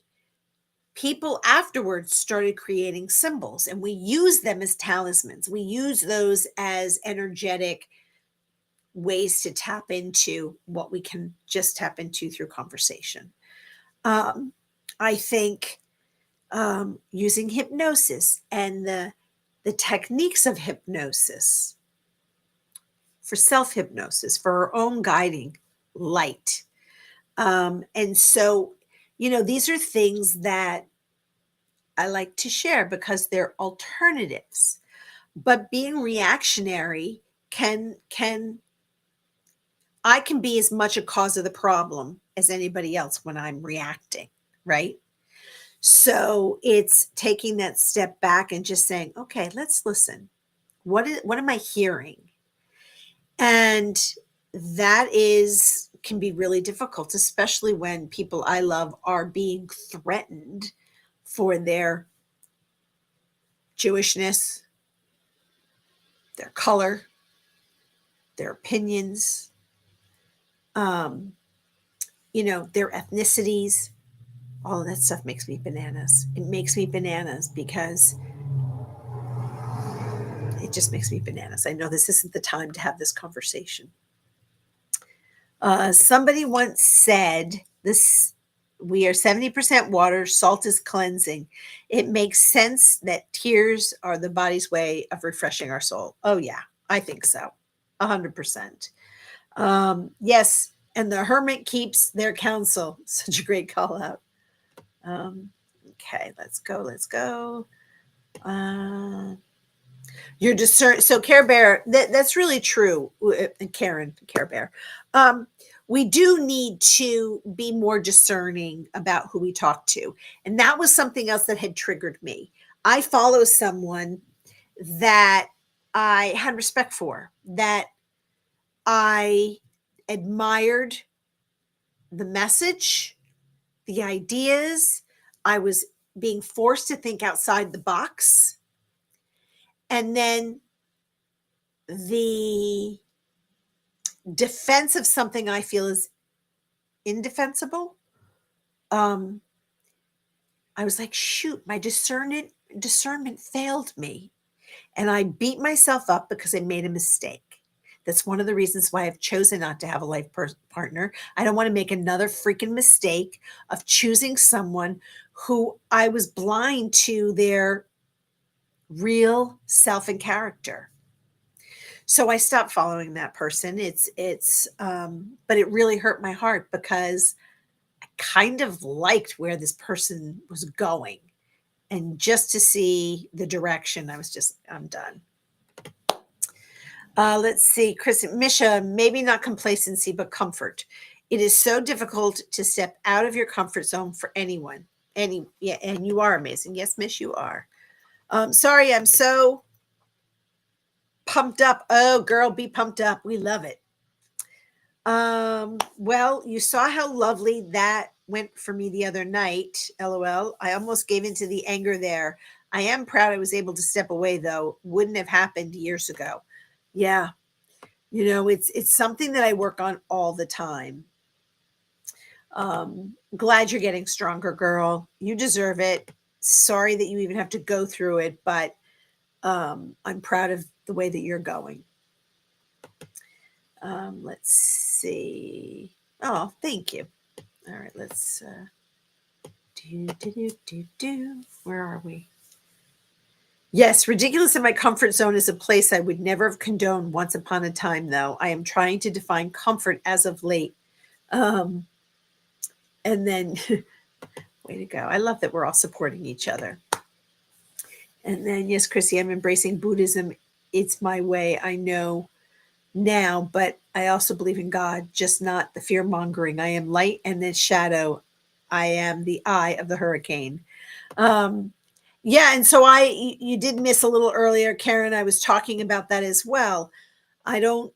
People afterwards started creating symbols, and we use them as talismans. We use those as energetic ways to tap into what we can just tap into through conversation. I think using hypnosis and the techniques of hypnosis for self-hypnosis, for our own guiding light. And so, these are things that I like to share because they're alternatives. But being reactionary I can be as much a cause of the problem as anybody else when I'm reacting, right? So it's taking that step back and just saying, okay, let's listen. What am I hearing? And that can be really difficult, especially when people I love are being threatened for their Jewishness, their color, their opinions, their ethnicities. All of that stuff makes me bananas. It makes me bananas because it just makes me bananas. I know this isn't the time to have this conversation. Somebody once said this, We are 70% water. Salt is cleansing. It makes sense that tears are the body's way of refreshing our soul. Oh, yeah, I think so. 100%. Yes, and the hermit keeps their counsel. Such a great call out. Okay, let's go. Let's go. Your discern. So Care Bear, that's really true. Karen, Care Bear. We do need to be more discerning about who we talk to. And that was something else that had triggered me. I follow someone that I had respect for, that I admired the message, the ideas. I was being forced to think outside the box. And then the defense of something I feel is indefensible. I was like, shoot, my discernment failed me. And I beat myself up because I made a mistake. That's one of the reasons why I've chosen not to have a life partner. I don't want to make another freaking mistake of choosing someone who I was blind to their real self and character. So I stopped following that person. But it really hurt my heart because I kind of liked where this person was going. And just to see the direction, I'm done. Let's see, Chris, Misha, maybe not complacency, but comfort. It is so difficult to step out of your comfort zone for anyone. Yeah, and you are amazing. Yes, Mish, you are. Sorry, I'm so pumped up. Oh, girl, be pumped up. We love it. Well, you saw how lovely that went for me the other night. LOL. I almost gave into the anger there. I am proud I was able to step away, though. Wouldn't have happened years ago. Yeah. It's something that I work on all the time. Glad you're getting stronger, girl. You deserve it. Sorry that you even have to go through it, but I'm proud of the way that you're going. Let's see. Oh, thank you. All right, let's Where are we? Yes, ridiculous in my comfort zone is a place I would never have condoned once upon a time, though. I am trying to define comfort as of late. And then, way to go. I love that we're all supporting each other. And then, yes, Chrissy, I'm embracing Buddhism. It's my way. I know now, but I also believe in God, just not the fear mongering. I am light and then shadow. I am the eye of the hurricane. Yeah, and so you did miss a little earlier, Karen. I was talking about that as well. I don't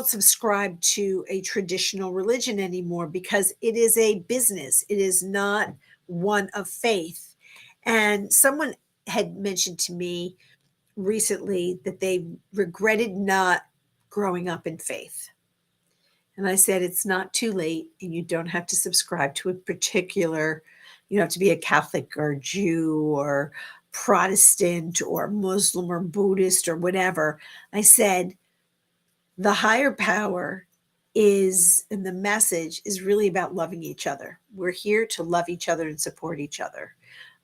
subscribe to a traditional religion anymore because it is a business. It is not one of faith. And someone had mentioned to me recently that they regretted not growing up in faith. And I said, it's not too late, and you don't have to subscribe to a particular, you don't have to be a Catholic or Jew or Protestant or Muslim or Buddhist or whatever. I said, the higher power and the message is really about loving each other. We're here to love each other and support each other.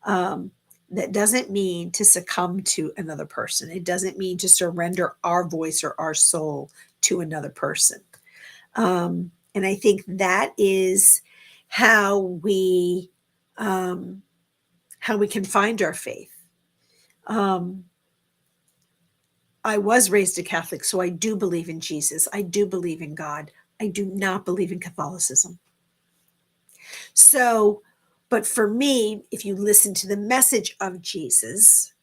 That doesn't mean to succumb to another person. It doesn't mean to surrender our voice or our soul to another person. And I think that is how we can find our faith. I was raised a Catholic, so I do believe in Jesus. I do believe in God. I do not believe in Catholicism. So, but for me, if you listen to the message of Jesus,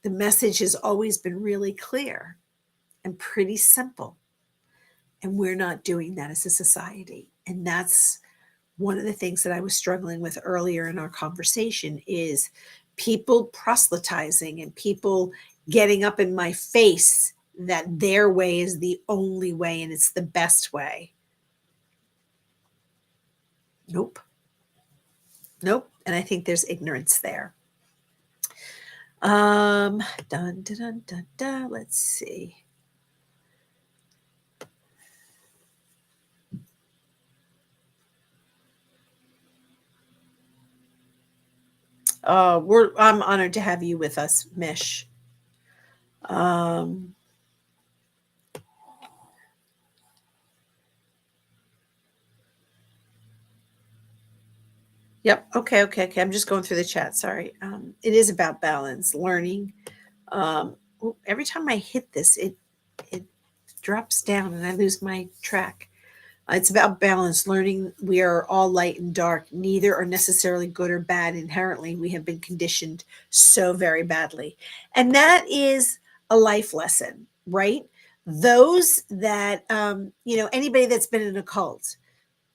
the message has always been really clear and pretty simple. And we're not doing that as a society. And that's one of the things that I was struggling with earlier in our conversation is people proselytizing and people getting up in my face that their way is the only way and it's the best way. Nope. And I think there's ignorance there. Let's see. I'm honored to have you with us, Mish. Um, yep. Okay. I'm just going through the chat. Sorry. It is about balance, learning. Every time I hit this, it drops down and I lose my track. It's about balance, learning we are all light and dark. Neither are necessarily good or bad inherently. We have been conditioned so very badly. And that is a life lesson, right? Those that, anybody that's been in a cult,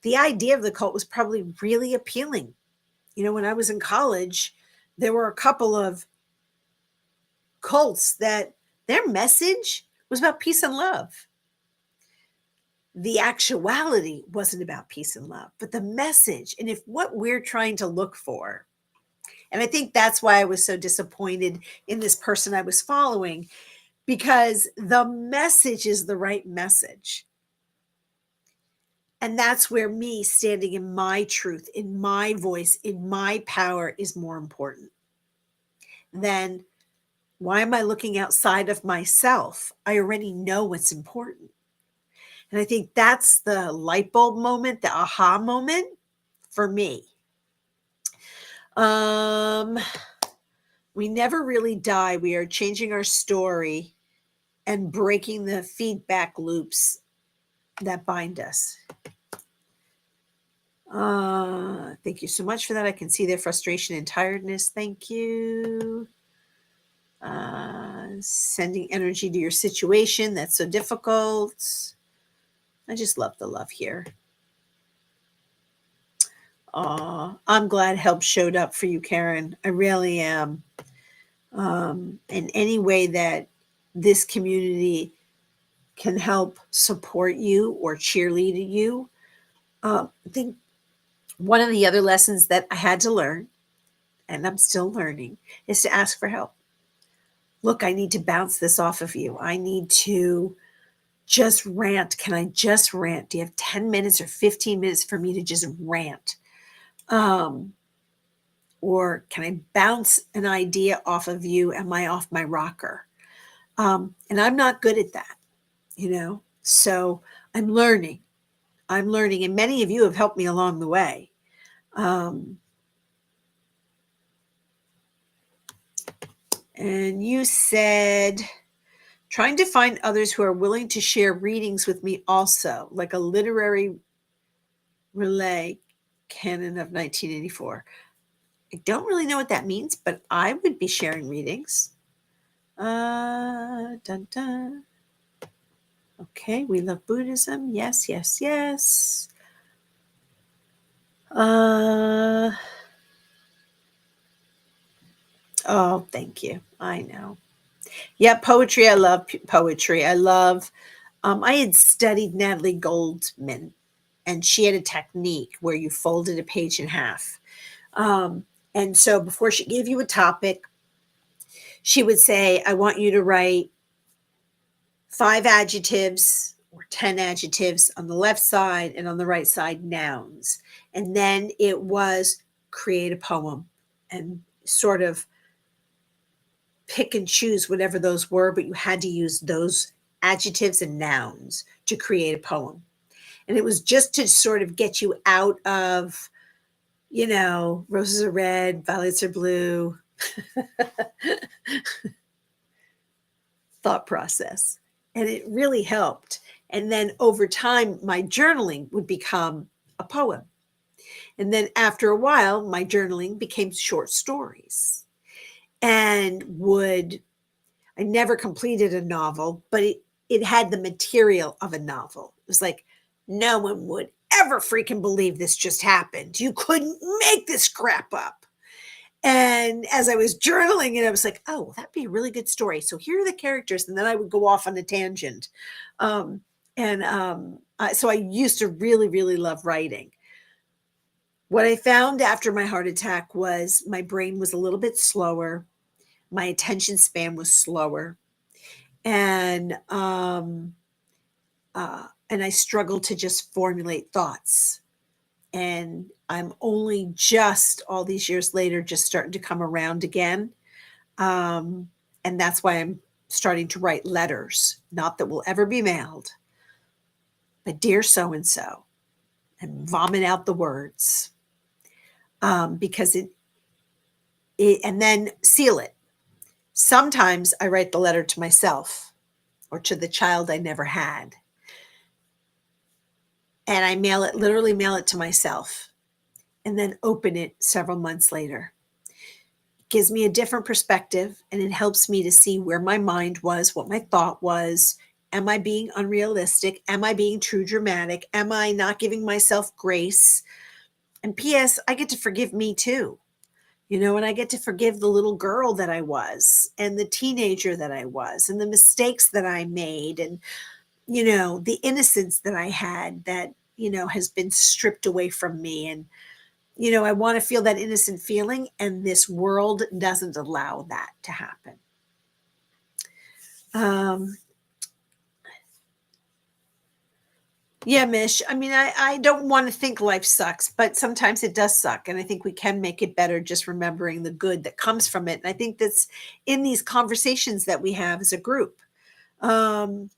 the idea of the cult was probably really appealing. When I was in college, there were a couple of cults that their message was about peace and love. The actuality wasn't about peace and love, but the message. And if what we're trying to look for, and I think that's why I was so disappointed in this person I was following, because the message is the right message. And that's where me standing in my truth, in my voice, in my power is more important than why am I looking outside of myself? I already know what's important. And I think that's the light bulb moment, the aha moment for me. We never really die. We are changing our story and breaking the feedback loops that bind us. Thank you so much for that. I can see their frustration and tiredness. Thank you. Sending energy to your situation that's so difficult. I just love the love here. I'm glad help showed up for you, Karen. I really am. In any way that this community can help support you or cheerlead you. I think one of the other lessons that I had to learn, and I'm still learning, is to ask for help. Look, I need to bounce this off of you. I need to just rant. Can I just rant? Do you have 10 minutes or 15 minutes for me to just rant? Or can I bounce an idea off of you? Am I off my rocker? And I'm not good at that, so I'm learning. And many of you have helped me along the way. And you said, trying to find others who are willing to share readings with me also, like a literary relay canon of 1984. I don't really know what that means, but I would be sharing readings. Dun, dun. Okay, we love Buddhism. Yes. Oh, thank you. I know. Yeah, poetry. I love poetry. I had studied Natalie Goldman, and she had a technique where you folded a page in half. And so before she gave you a topic, she would say, I want you to write 5 adjectives or 10 adjectives on the left side, and on the right side, nouns. And then it was create a poem and sort of pick and choose whatever those were, but you had to use those adjectives and nouns to create a poem. And it was just to sort of get you out of, roses are red, violets are blue thought process. And it really helped. And then over time, my journaling would become a poem. And then after a while, my journaling became short stories. And I never completed a novel, but it had the material of a novel. It was like, no one would ever freaking believe this just happened. You couldn't make this crap up. And as I was journaling it, I was like, oh, that'd be a really good story. So here are the characters. And then I would go off on a tangent. So I used to really, really love writing. What I found after my heart attack was my brain was a little bit slower. My attention span was slower. And I struggled to just formulate thoughts. And I'm only just all these years later just starting to come around again. And that's why I'm starting to write letters, not that will ever be mailed, but dear so and so, and vomit out the words, because it, and then seal it. Sometimes I write the letter to myself or to the child I never had, and I literally mail it to myself, and then open it several months later. It gives me a different perspective, and it helps me to see where my mind was, what my thought was. Am I being unrealistic? Am I being too dramatic? Am I not giving myself grace? And P.S., I get to forgive me too. And I get to forgive the little girl that I was, and the teenager that I was, and the mistakes that I made, and, the innocence that I had that, has been stripped away from me. And, I want to feel that innocent feeling, and this world doesn't allow that to happen. Yeah, Mish. I mean, I don't want to think life sucks, but sometimes it does suck. And I think we can make it better just remembering the good that comes from it. And I think that's in these conversations that we have as a group. And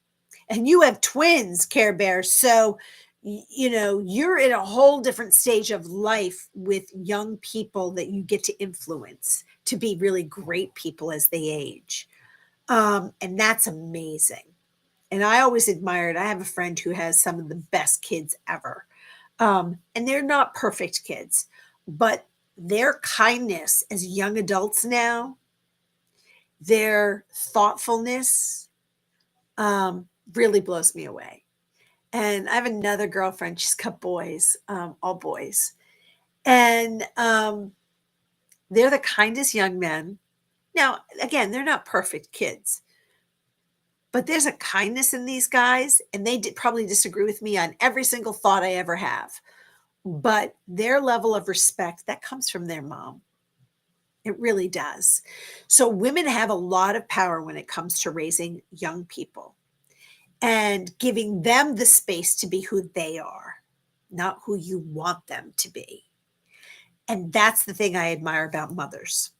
you have twins, Care Bear. So, you're in a whole different stage of life with young people that you get to influence to be really great people as they age. And that's amazing. And I always admired, I have a friend who has some of the best kids ever. And they're not perfect kids, but their kindness as young adults now, their thoughtfulness, really blows me away. And I have another girlfriend, she's got boys, all boys. And they're the kindest young men. Now, again, they're not perfect kids, but there's a kindness in these guys, and they probably disagree with me on every single thought I ever have. But their level of respect, that comes from their mom. It really does. So women have a lot of power when it comes to raising young people and giving them the space to be who they are, not who you want them to be. And that's the thing I admire about mothers.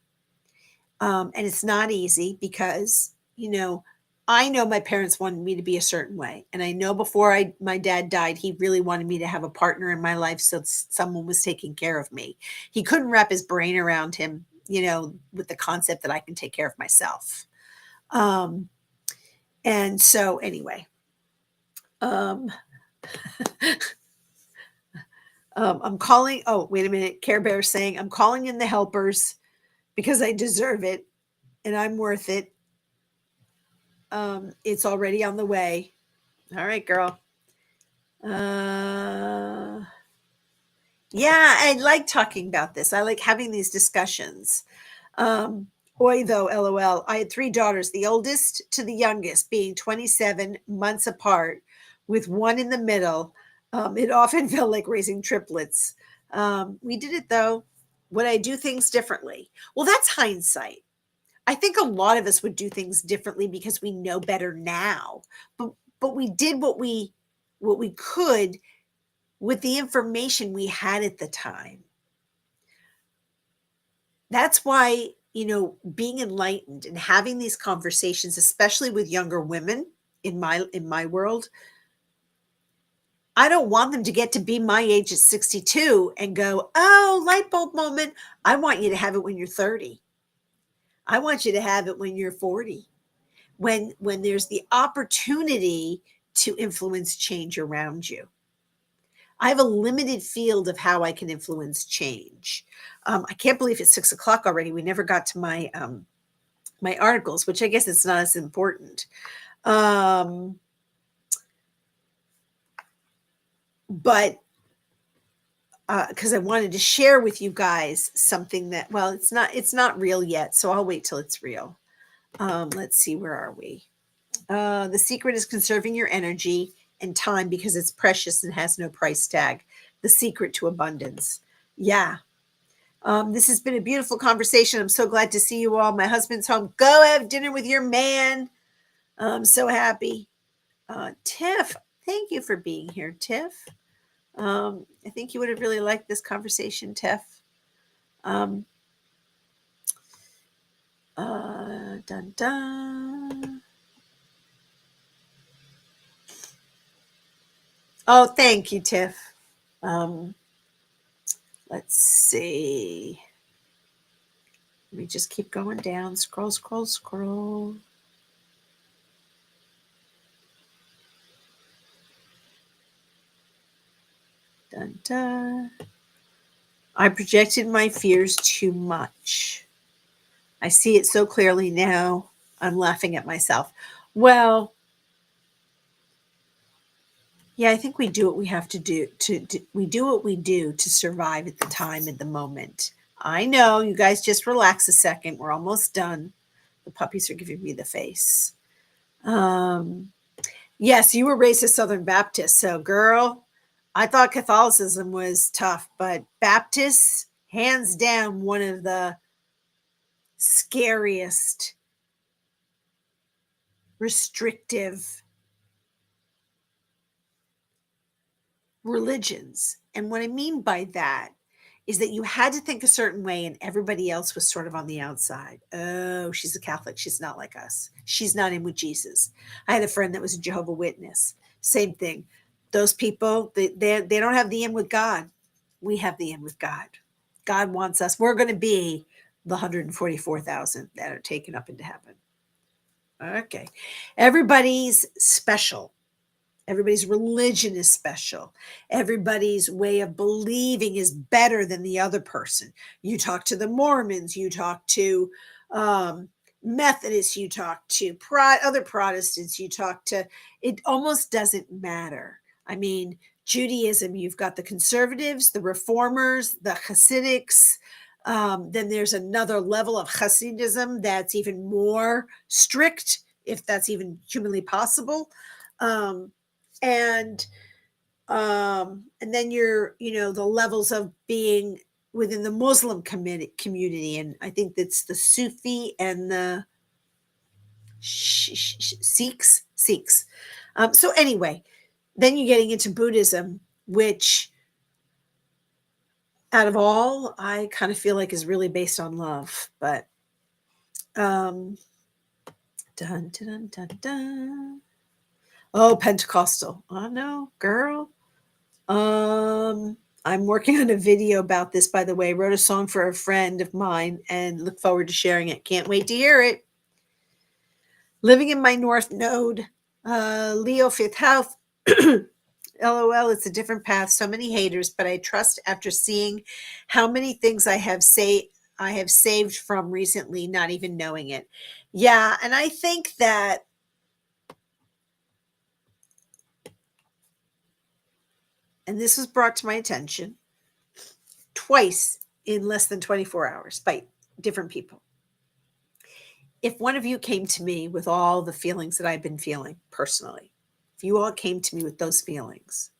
And it's not easy because, I know my parents wanted me to be a certain way. And I know before my dad died, he really wanted me to have a partner in my life so someone was taking care of me. He couldn't wrap his brain around him, with the concept that I can take care of myself. And so anyway, I'm calling. Oh, wait a minute. Care Bear saying, I'm calling in the helpers because I deserve it and I'm worth it. It's already on the way. All right, girl. Yeah, I like talking about this. I like having these discussions. Boy, though, LOL. I had 3 daughters, the oldest to the youngest being 27 months apart, with one in the middle. It often felt like raising triplets. We did it, though. Would I do things differently? Well, that's hindsight. I think a lot of us would do things differently because we know better now. But we did what we could with the information we had at the time. That's why, being enlightened and having these conversations, especially with younger women in my world, I don't want them to get to be my age at 62 and go, "Oh, light bulb moment." I want you to have it when you're 30. I want you to have it when you're 40, when there's the opportunity to influence change around you. I have a limited field of how I can influence change. I can't believe it's 6:00 already. We never got to my my articles, which I guess it's not as important. But because I wanted to share with you guys something that, well, it's not real yet, so I'll wait till it's real. Let's see, where are we? The secret is conserving your energy and time because it's precious and has no price tag. The secret to abundance. Yeah. This has been a beautiful conversation. I'm so glad to see you all. My husband's home. Go have dinner with your man. I'm so happy. Tiff, thank you for being here, Tiff. I think you would have really liked this conversation, Tiff. Um, dun dun. Oh, thank you, Tiff. Um, let's see. Let me just keep going down. Scroll, scroll, scroll. Dun dun. I projected my fears too much. I see it so clearly now. I'm laughing at myself. Well, yeah, I think we do what we have to do we do what we do to survive at the time, at the moment. I know, you guys just relax a second. We're almost done. The puppies are giving me the face. Um, yes, you were raised a Southern Baptist, so girl, I thought Catholicism was tough, but Baptists, hands down, one of the scariest, restrictive religions. And what I mean by that is that you had to think a certain way and everybody else was sort of on the outside. Oh, she's a Catholic. She's not like us. She's not in with Jesus. I had a friend that was a Jehovah Witness. Same thing. Those people, they don't have the in with God. We have the in with God. God wants us. We're going to be the 144,000 that are taken up into heaven. Okay. Everybody's special. Everybody's religion is special. Everybody's way of believing is better than the other person. You talk to the Mormons, you talk to Methodists, you talk to other Protestants, you talk to, it almost doesn't matter. I mean, Judaism, you've got the conservatives, the reformers, the Hasidics. Then there's another level of Hasidism that's even more strict, if that's even humanly possible. Um, and and then the levels of being within the Muslim community, and I think that's the Sufi and the Sikhs. So anyway, then you're getting into Buddhism, which out of all, I kind of feel like is really based on love, but dun dun dun dun dun. Oh, Pentecostal. Oh no, girl. I'm working on a video about this, by the way. Wrote a song for a friend of mine and look forward to sharing it. Can't wait to hear it. Living in my North Node, Leo fifth house. LOL, it's a different path. So many haters, but I trust after seeing how many things I have saved from recently, not even knowing it. Yeah, and I think that and this was brought to my attention twice in less than 24 hours by different people. If one of you came to me with all the feelings that I've been feeling personally, if you all came to me with those feelings,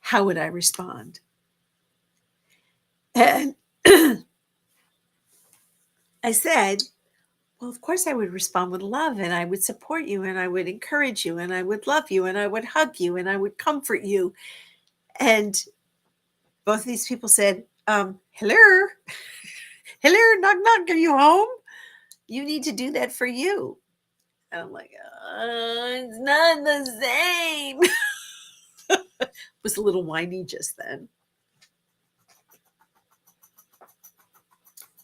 how would I respond? And I said, well, of course I would respond with love and I would support you and I would encourage you and I would love you and I would hug you and I would comfort you. And both of these people said, hello, hello, knock, knock, are you home? You need to do that for you. And I'm like, it's not the same. Was a little whiny just then.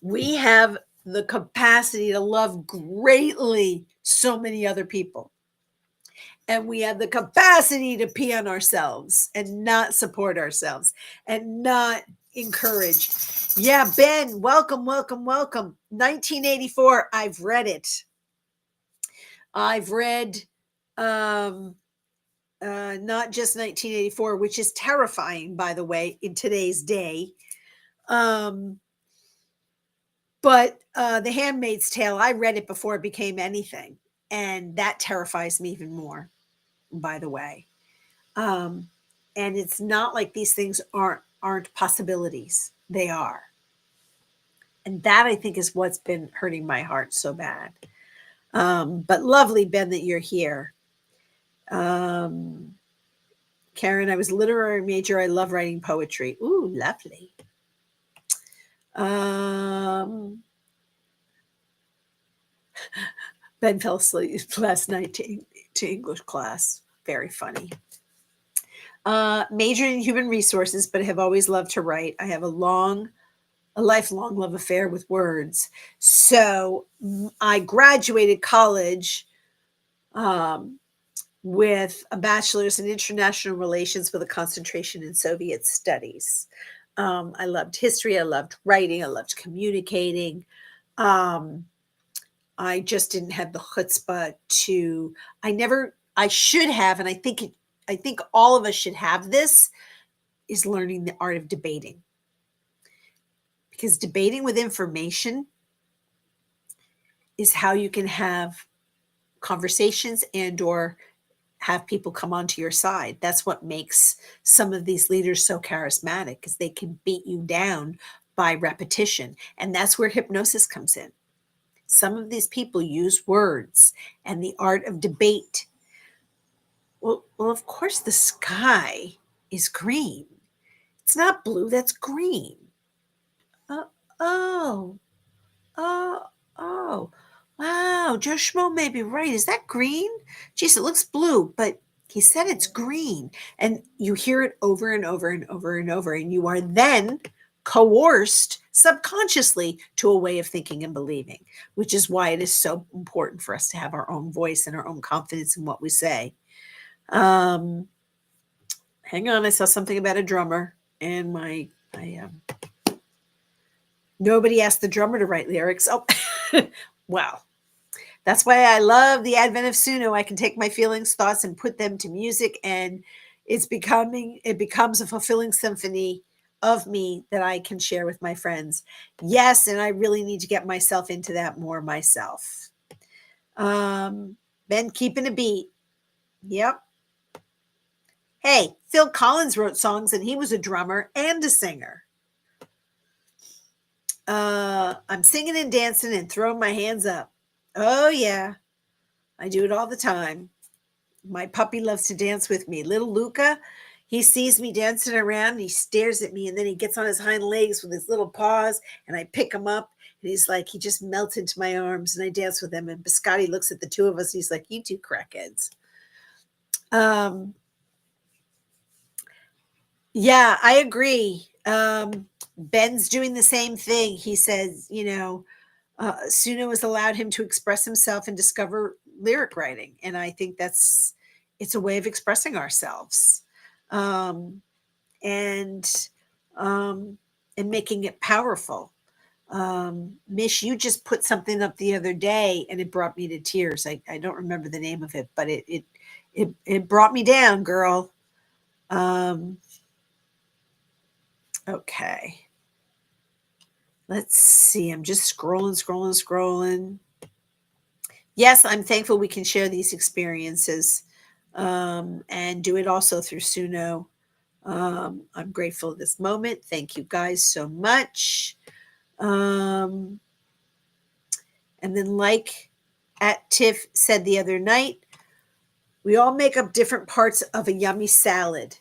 We have the capacity to love greatly so many other people. And we have the capacity to pee on ourselves and not support ourselves and not encourage. Yeah, Ben, welcome, welcome, welcome. 1984, I've read it. I've read not just 1984, which is terrifying, by the way, in today's day. But The Handmaid's Tale, I read it before it became anything. And that terrifies me even more, by the way. And it's not like these things aren't possibilities. They are. And that, I think, is what's been hurting my heart so bad. But lovely, Ben, that you're here. Karen, I was a literary major. I love writing poetry. Ooh, lovely. Um, Ben fell asleep last night to English class. Very funny. Majored in human resources, but have always loved to write. I have a lifelong love affair with words. So I graduated college um, with a bachelor's in international relations with a concentration in Soviet studies. I loved history. I loved writing. I loved communicating. Um, I just didn't have the chutzpah to. I should have, and I think all of us should have this. Is learning the art of debating, because debating with information is how you can have conversations and or have people come onto your side. That's what makes some of these leaders so charismatic, because they can beat you down by repetition. And that's where hypnosis comes in. Some of these people use words and the art of debate. Well, of course, the sky is green. It's not blue, that's green. Uh, oh, oh, oh. Wow, Joe Schmo may be right. Is that green? Geez, it looks blue, but he said it's green. And you hear it over and over and over and over, and you are then coerced subconsciously to a way of thinking and believing, which is why it is so important for us to have our own voice and our own confidence in what we say. Um, hang on, I saw something about a drummer, and my nobody asked the drummer to write lyrics. Oh, wow. That's why I love the advent of Suno. I can take my feelings, thoughts, and put them to music, and it becomes a fulfilling symphony of me that I can share with my friends. Yes, and I really need to get myself into that more myself. Ben, keeping a beat. Yep. Hey, Phil Collins wrote songs, and he was a drummer and a singer. I'm singing and dancing and throwing my hands up. Oh, yeah. I do it all the time. My puppy loves to dance with me. Little Luca, he sees me dancing around and he stares at me, and then he gets on his hind legs with his little paws, and I pick him up, and he's like, he just melts into my arms, and I dance with him. And Biscotti looks at the two of us, and he's like, you two crackheads. Yeah, I agree. Ben's doing the same thing. He says, Suno has allowed him to express himself and discover lyric writing. And I think it's a way of expressing ourselves, and making it powerful. Mish, you just put something up the other day and it brought me to tears. I don't remember the name of it, but it brought me down, girl. Okay. Let's see. I'm just scrolling. Yes, I'm thankful we can share these experiences, and do it also through Suno. I'm grateful at this moment. Thank you guys so much. And then, like at Tiff said the other night, we all make up different parts of a yummy salad.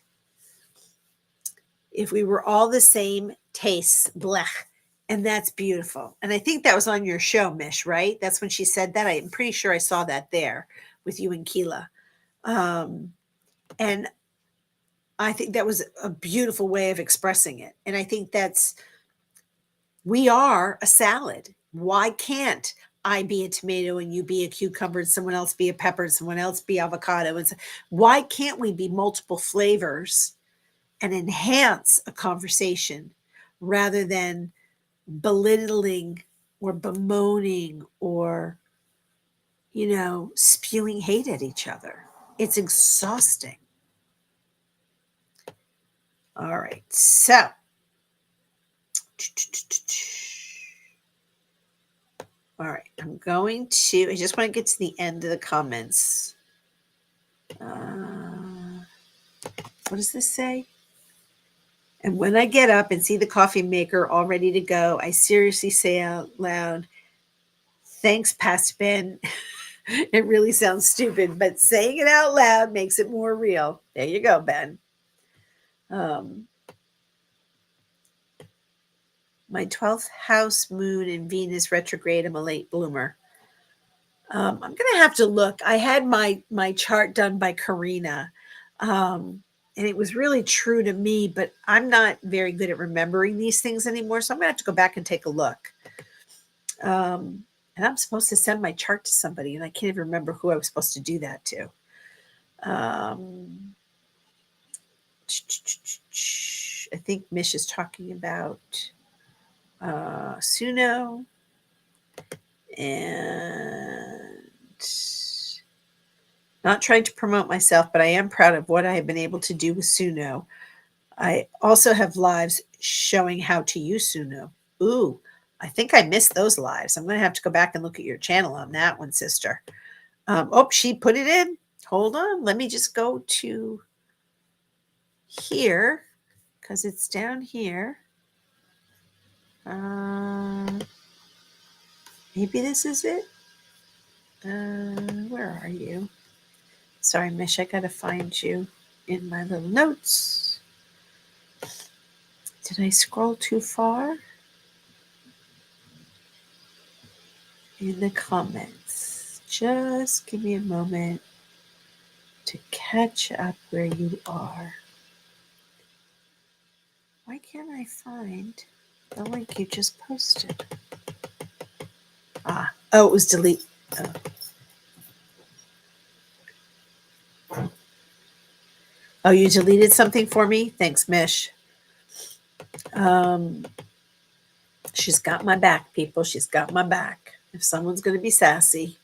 If we were all the same tastes, blech. And that's beautiful. And I think that was on your show, Mish, right? That's when she said that. I'm pretty sure I saw that there with you and Keela. And I think that was a beautiful way of expressing it. And I think we are a salad. Why can't I be a tomato and you be a cucumber and someone else be a pepper and someone else be avocado? And why can't we be multiple flavors and enhance a conversation rather than belittling or bemoaning or, spewing hate at each other? It's exhausting. All right. So, all right. I just want to get to the end of the comments. What does this say? And when I get up and see the coffee maker all ready to go, I seriously say out loud, thanks, Pastor Ben. It really sounds stupid, but saying it out loud makes it more real. There you go, Ben. Um, my 12th house moon in Venus retrograde. I'm a late bloomer. I'm going to have to look. I had my chart done by Karina, and it was really true to me, but I'm not very good at remembering these things anymore. So I'm going to have to go back and take a look. And I'm supposed to send my chart to somebody, and I can't even remember who I was supposed to do that to. I think Mish is talking about Suno, and not trying to promote myself, but I am proud of what I have been able to do with Suno. I also have lives showing how to use Suno. Ooh, I think I missed those lives. I'm going to have to go back and look at your channel on that one, sister. She put it in. Hold on. Let me just go to here because it's down here. Maybe this is it. Where are you? Sorry, Mish, I got to find you in my little notes. Did I scroll too far? In the comments. Just give me a moment to catch up where you are. Why can't I find the link you just posted? It was delete. Oh, you deleted something for me? Thanks, Mish. She's got my back, people. She's got my back. If someone's going to be sassy.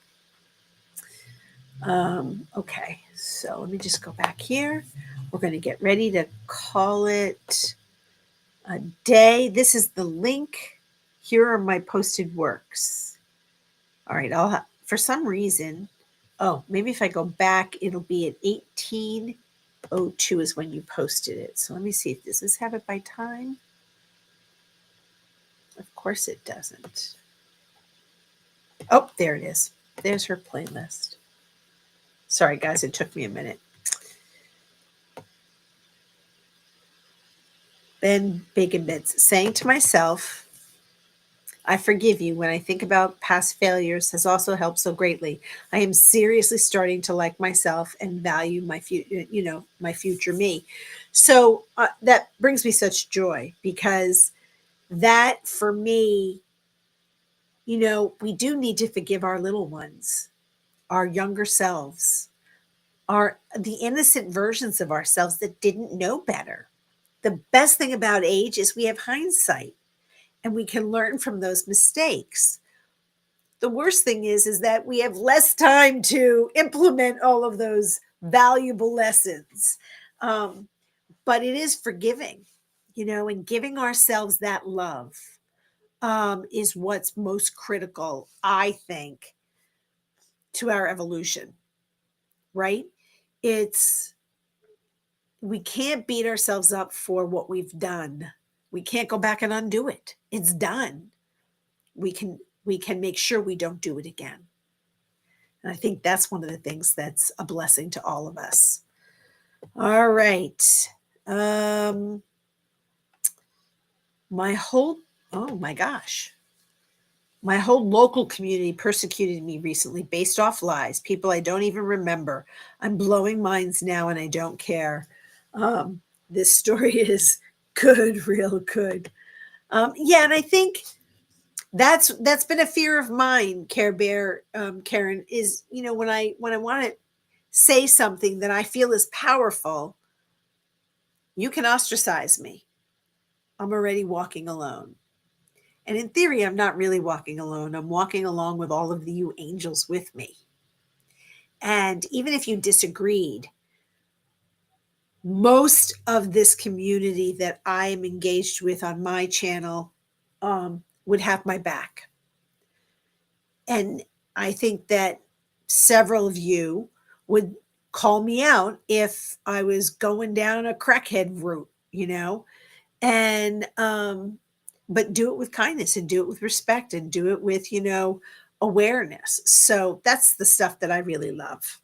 Okay, so let me just go back here. We're going to get ready to call it a day. This is the link. Here are my posted works. All right, for some reason, maybe if I go back, it'll be at 18:02 is when you posted it. So let me see if does this have it by time? Of course it doesn't. Oh, there it is. There's her playlist. Sorry, guys, it took me a minute. Ben Bacon Bits, saying to myself, I forgive you when I think about past failures has also helped so greatly. I am seriously starting to like myself and value my future, my future me. So that brings me such joy because that for me, we do need to forgive our little ones, our younger selves, the innocent versions of ourselves that didn't know better. The best thing about age is we have hindsight and we can learn from those mistakes. The worst thing is that we have less time to implement all of those valuable lessons. But it is forgiving, and giving ourselves that love is what's most critical, I think, to our evolution, right? We can't beat ourselves up for what we've done. We can't go back and undo it. It's done. We can make sure we don't do it again. And I think that's one of the things that's a blessing to all of us. All right. My whole local community persecuted me recently based off lies, people I don't even remember. I'm blowing minds now and I don't care. This story is good, real good. And I think that's been a fear of mine, Care Bear, Karen, is, when I want to say something that I feel is powerful, you can ostracize me. I'm already walking alone. And in theory, I'm not really walking alone. I'm walking along with all of you angels with me. And even if you disagreed, most of this community that I am engaged with on my channel would have my back. And I think that several of you would call me out if I was going down a crackhead route, and but do it with kindness and do it with respect and do it with, awareness. So that's the stuff that I really love.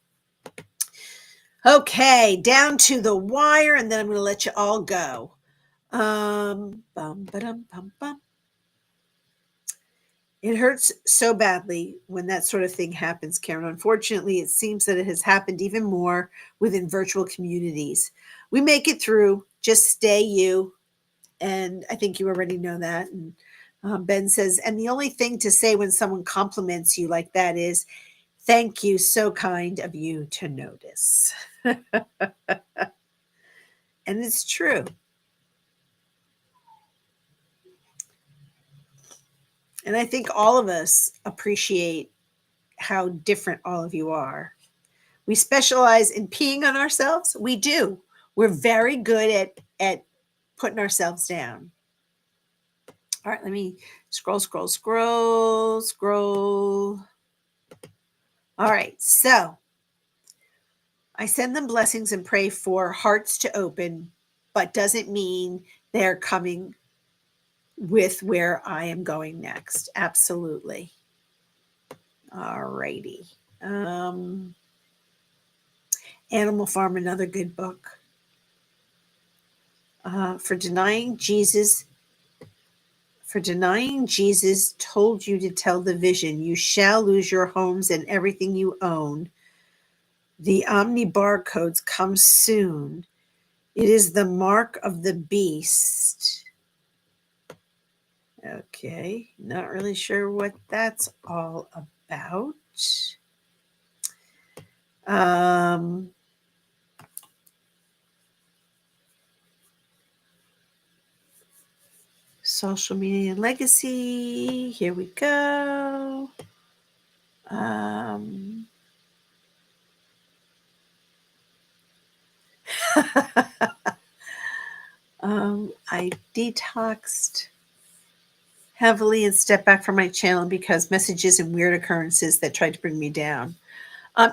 Okay, down to the wire, and then I'm going to let you all go. Bum, ba-dum, bum, bum. It hurts so badly when that sort of thing happens, Karen. Unfortunately, it seems that it has happened even more within virtual communities. We make it through. Just stay you. And I think you already know that. And Ben says, and the only thing to say when someone compliments you like that is, thank you, so kind of you to notice. And it's true. And I think all of us appreciate how different all of you are. We specialize in peeing on ourselves. We do. We're very good at putting ourselves down. All right, let me scroll. All right, so I send them blessings and pray for hearts to open, but doesn't mean they're coming with where I am going next. Absolutely. All righty. Animal Farm, another good book. For denying Jesus told you to tell the vision, you shall lose your homes and everything you own. The Omni barcodes come soon. It is the mark of the beast. Okay, not really sure what that's all about. Social media and legacy. Here we go. I detoxed heavily and stepped back from my channel because messages and weird occurrences that tried to bring me down.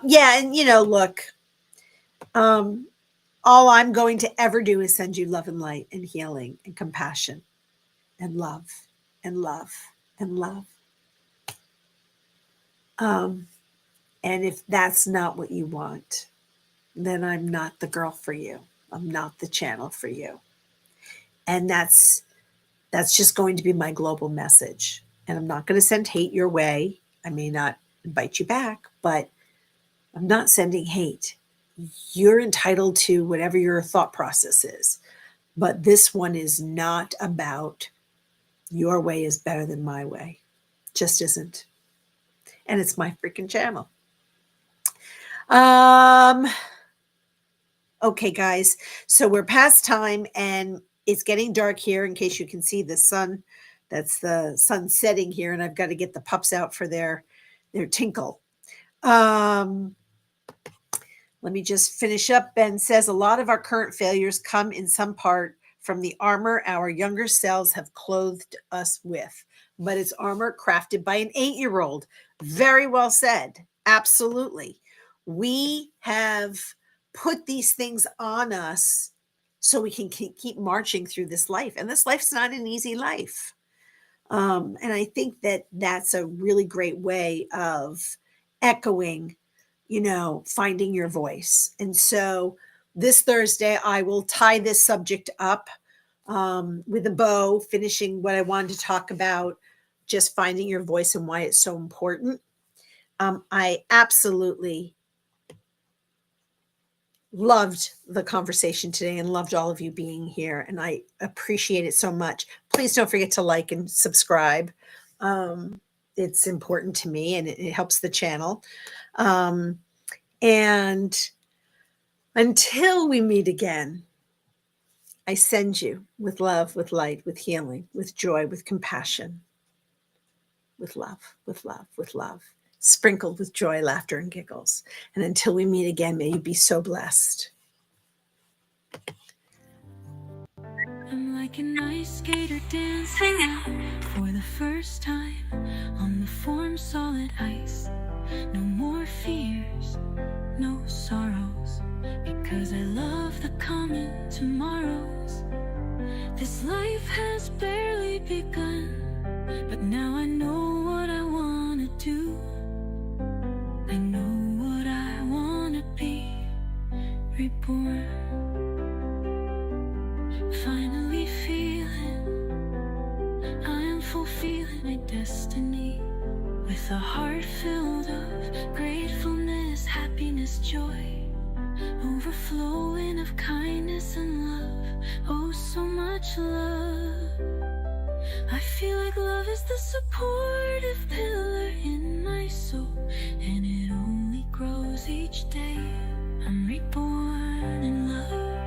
Yeah, and look, all I'm going to ever do is send you love and light and healing and compassion and love and love and love. And if that's not what you want, then I'm not the girl for you. I'm not the channel for you. And that's just going to be my global message. And I'm not going to send hate your way. I may not invite you back, but I'm not sending hate. You're entitled to whatever your thought process is. But this one is not about your way is better than my way. Just isn't. And it's my freaking channel. Okay, guys. So we're past time and it's getting dark here in case you can see the sun. That's the sun setting here. And I've got to get the pups out for their tinkle. Let me just finish up. Ben says a lot of our current failures come in some part from the armor our younger selves have clothed us with, but it's armor crafted by an 8-year-old. Very well said. Absolutely. We have put these things on us so we can keep marching through this life. And this life's not an easy life. And I think that that's a really great way of echoing, finding your voice. And so this Thursday, I will tie this subject up with a bow, finishing what I wanted to talk about, just finding your voice and why it's so important. I absolutely loved the conversation today and loved all of you being here. And I appreciate it so much. Please don't forget to like and subscribe. It's important to me and it helps the channel. And until we meet again, I send you with love, with light, with healing, with joy, with compassion, with love, with love, with love, sprinkled with joy, laughter, and giggles. And until we meet again, may you be so blessed. I'm like an ice skater dancing out for the first time on the form solid ice. No more fears, no sorrows, because I love the coming tomorrows. This life has barely begun, but now I know what I want to do. I know what I want to be. of kindness and love, oh so much love. I feel like love is the supportive pillar in my soul, and it only grows each day. I'm reborn in love.